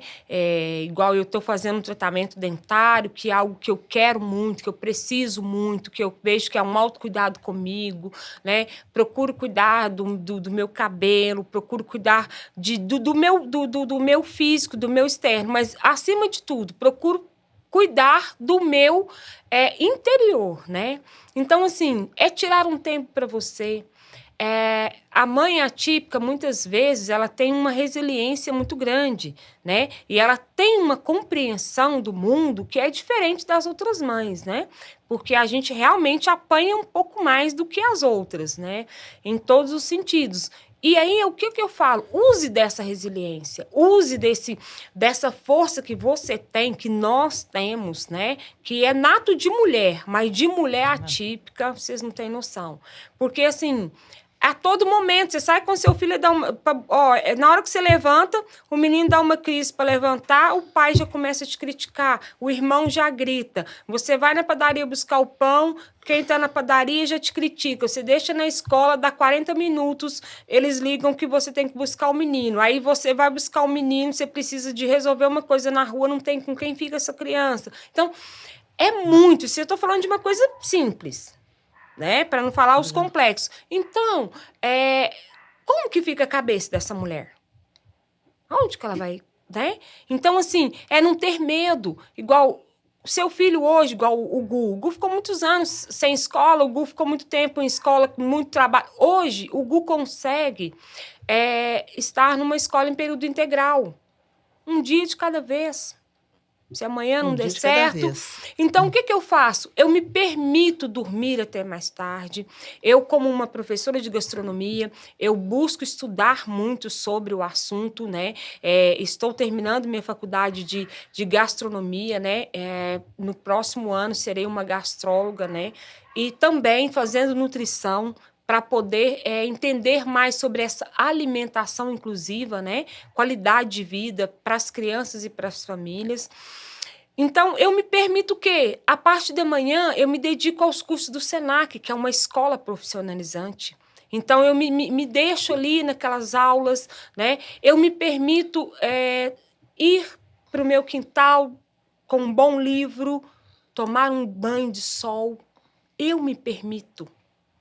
Igual eu estou fazendo um tratamento dentário, que é algo que eu quero muito, que eu preciso muito, que eu vejo que é um autocuidado comigo, né? Procuro cuidar do meu cabelo, procuro cuidar do meu físico, do meu externo, mas, acima de tudo, procuro cuidar do meu interior, né? Então, assim, tirar um tempo para você. A mãe atípica, muitas vezes, ela tem uma resiliência muito grande, né? E ela tem uma compreensão do mundo que é diferente das outras mães, né? Porque a gente realmente apanha um pouco mais do que as outras, né? Em todos os sentidos. E aí, o que eu falo? Use dessa resiliência, use dessa força que você tem, que nós temos, né? Que é nato de mulher, mas de mulher atípica, vocês não têm noção. Porque, assim, a todo momento, você sai com seu filho, na hora que você levanta, o menino dá uma crise para levantar, o pai já começa a te criticar, o irmão já grita. Você vai na padaria buscar o pão, quem está na padaria já te critica. Você deixa na escola, dá 40 minutos, eles ligam que você tem que buscar o menino. Aí você vai buscar o menino, você precisa de resolver uma coisa na rua, não tem com quem fica essa criança. Então, é muito. Se eu estou falando de uma coisa simples, né? Para não falar os complexos. Então, como que fica a cabeça dessa mulher? Onde que ela vai, né? Então, assim, não ter medo. Igual o seu filho hoje, igual o Gu. O Gu ficou muitos anos sem escola, o Gu ficou muito tempo em escola, com muito trabalho. Hoje, o Gu consegue estar numa escola em período integral. Um dia de cada vez. Se amanhã não der certo. Então, o que eu faço? Eu me permito dormir até mais tarde. Eu, como uma professora de gastronomia, eu busco estudar muito sobre o assunto, né? Estou terminando minha faculdade de gastronomia, né? No próximo ano serei uma gastróloga, né? E também fazendo nutrição, para poder entender mais sobre essa alimentação inclusiva, né? Qualidade de vida para as crianças e para as famílias. Então, eu me permito o quê? A parte da manhã, eu me dedico aos cursos do SENAC, que é uma escola profissionalizante. Então, eu me deixo ali naquelas aulas, né? Eu me permito ir para o meu quintal com um bom livro, tomar um banho de sol. Eu me permito.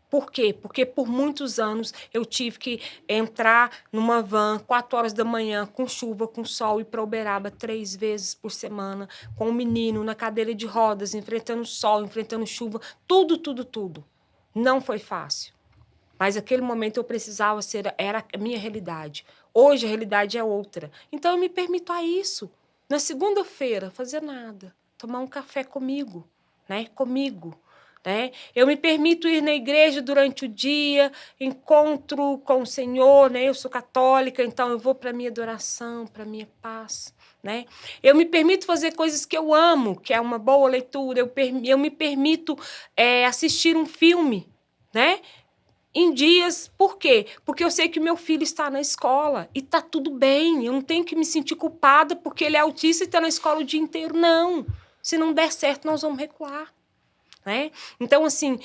Por quê? Porque por muitos anos eu tive que entrar numa van 4 horas da manhã, com chuva, com sol, e para Uberaba 3 vezes por semana, com um menino na cadeira de rodas, enfrentando sol, enfrentando chuva, tudo, tudo, tudo. Não foi fácil. Mas naquele momento eu precisava era a minha realidade. Hoje a realidade é outra. Então eu me permito a isso. Na segunda-feira, fazer nada. Tomar um café comigo, né? Comigo. Né? Eu me permito ir na igreja durante o dia, encontro com o Senhor, né? Eu sou católica, então eu vou para a minha adoração, para a minha paz. Né? Eu me permito fazer coisas que eu amo, que é uma boa leitura, eu me permito assistir um filme, né? Em dias, por quê? Porque eu sei que meu filho está na escola e está tudo bem, eu não tenho que me sentir culpada porque ele é autista e está na escola o dia inteiro, não. Se não der certo, nós vamos recuar. Né? Então, assim,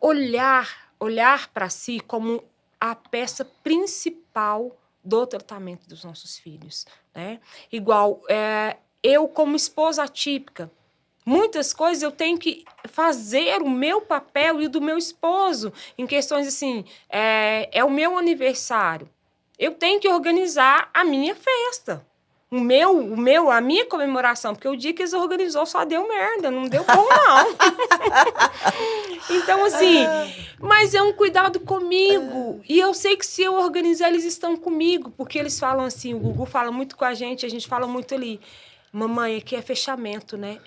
olhar para si como a peça principal do tratamento dos nossos filhos. Né? Igual, eu como esposa atípica, muitas coisas eu tenho que fazer o meu papel e o do meu esposo, em questões assim, é o meu aniversário. Eu tenho que organizar a minha festa. A minha comemoração, porque o dia que eles organizou só deu merda, não deu bom, não. Então, assim, mas é um cuidado comigo. E eu sei que se eu organizar, eles estão comigo, porque eles falam assim, o Gugu fala muito com a gente fala muito ali, mamãe, aqui é fechamento, né?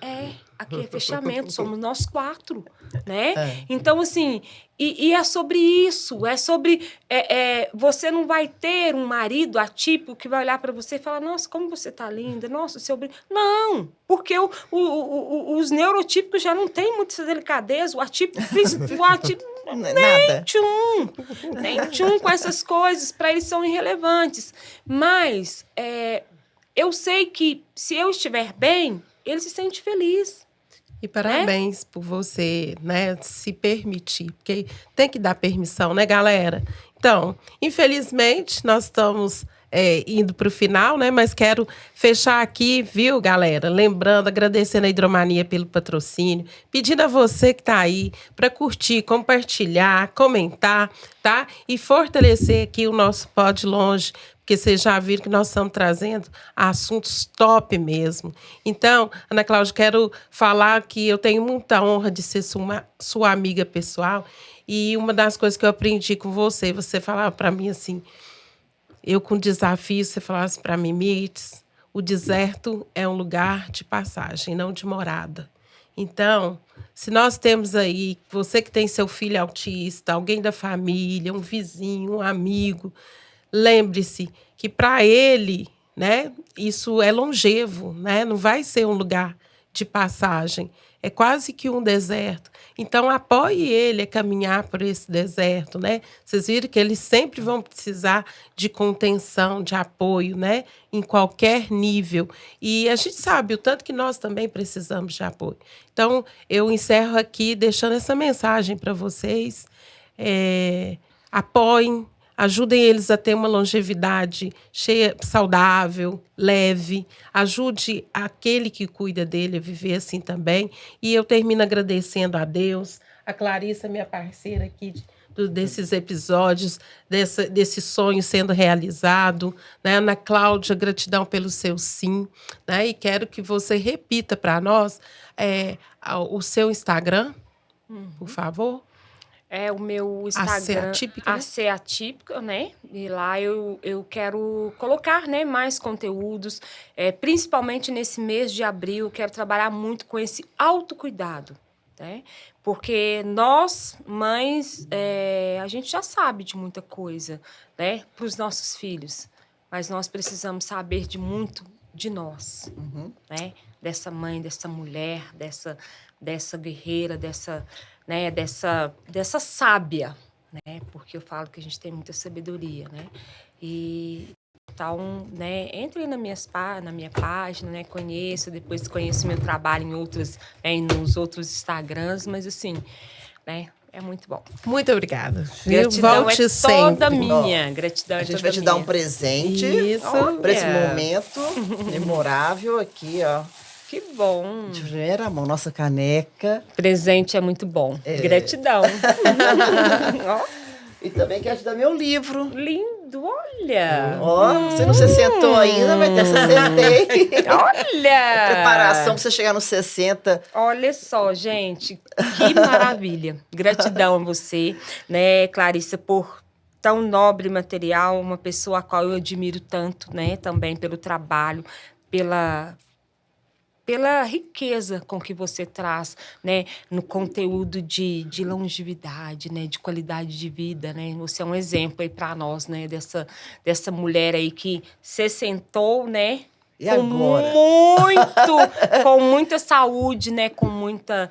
Aqui é fechamento, somos nós 4, né? Então, assim, e é sobre isso, é sobre... você não vai ter um marido atípico que vai olhar para você e falar, nossa, como você tá linda, nossa, seu brilho... Não, porque os neurotípicos já não têm muita delicadeza, o atípico nem tchum com essas coisas, para eles são irrelevantes. Mas eu sei que se eu estiver bem, ele se sente feliz. E parabéns por você, né, se permitir, porque tem que dar permissão, né, galera? Então, infelizmente, nós estamos indo para o final, né? Mas quero fechar aqui, viu, galera? Lembrando, agradecendo a Hidromania pelo patrocínio, pedindo a você que está aí para curtir, compartilhar, comentar, tá? E fortalecer aqui o nosso Pod Longe, porque vocês já viram que nós estamos trazendo assuntos top mesmo. Então, Ana Cláudia, quero falar que eu tenho muita honra de ser sua amiga pessoal. E uma das coisas que eu aprendi com você falava para mim assim, eu com desafio, você falasse para mim, Mirtz, o deserto é um lugar de passagem, não de morada. Então, se nós temos aí, você que tem seu filho autista, alguém da família, um vizinho, um amigo, lembre-se que para ele, né, isso é longevo, né? Não vai ser um lugar de passagem. É quase que um deserto. Então, apoie ele a caminhar por esse deserto, né? Vocês viram que eles sempre vão precisar de contenção, de apoio, né? Em qualquer nível. E a gente sabe o tanto que nós também precisamos de apoio. Então, eu encerro aqui deixando essa mensagem para vocês. Apoiem, ajudem eles a ter uma longevidade saudável, leve. Ajude aquele que cuida dele a viver assim também. E eu termino agradecendo a Deus, a Clarissa, minha parceira aqui desses episódios, desse sonho sendo realizado. Né? Ana Cláudia, gratidão pelo seu sim. Né? E quero que você repita para nós o seu Instagram, por favor. O meu Instagram, AC Atípica, né? E lá eu quero colocar, né, mais conteúdos, principalmente nesse mês de abril, quero trabalhar muito com esse autocuidado, né? Porque nós, mães, a gente já sabe de muita coisa, né, para os nossos filhos, mas nós precisamos saber de muito de nós, né? Dessa mãe, dessa mulher, dessa guerreira, né, dessa sábia, né? Porque eu falo que a gente tem muita sabedoria, né? E então, né, entre na minha página, né? Depois conheço meu trabalho nos outros Instagrams, mas assim, né? É muito bom. Muito obrigada. Gratidão Volte toda sempre. minha. Gratidão a gente vai te dar um presente Isso. para esse momento memorável aqui, ó. Que bom. De primeira mão, nossa caneca. Presente é muito bom. Gratidão. Ó, E também quero te dar meu livro. lindo, olha. Ó, você não se sentou ainda, mas até se sentei. Olha. Preparação pra você chegar nos 60. Olha só, gente, que maravilha. Gratidão a você, né, Clarissa, por tão nobre material, uma pessoa a qual eu admiro tanto, né, também pelo trabalho, pela riqueza com que você traz, né, no conteúdo de longevidade, né, de qualidade de vida, né? Você é um exemplo aí para nós, né, dessa mulher aí que se sentou, né, E agora? com muita saúde, né, com muita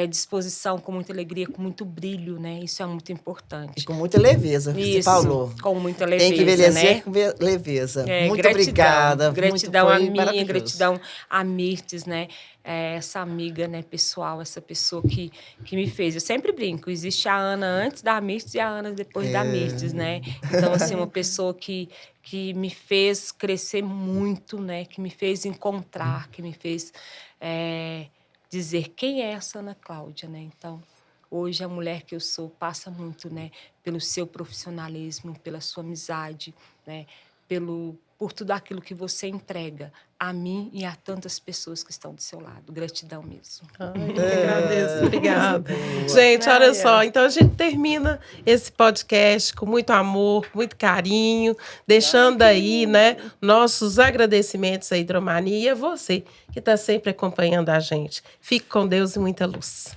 disposição, com muita alegria, com muito brilho, né? Isso é muito importante. E com muita leveza, você Isso, falou. com muita leveza, Tem que envelhecer né? com leveza. Muito Gratidão, obrigada. gratidão Muito, a foi minha, maravilhoso. gratidão a Mirtes, né? Essa amiga, né, pessoal, essa pessoa que me fez. Eu sempre brinco, existe a Ana antes da Mirtes e a Ana depois da Mirtes, né? Então, assim, uma pessoa que me fez crescer muito, né? Que me fez encontrar, que me fez dizer quem é essa Ana Cláudia, né? Então, hoje a mulher que eu sou passa muito, né, pelo seu profissionalismo, pela sua amizade, né, por tudo aquilo que você entrega a mim e a tantas pessoas que estão do seu lado. Gratidão mesmo. Ai, eu que agradeço. Obrigada. Gente, olha só. Então, a gente termina esse podcast com muito amor, com muito carinho, deixando aí, né, nossos agradecimentos à Hidromania e a você que está sempre acompanhando a gente. Fique com Deus e muita luz.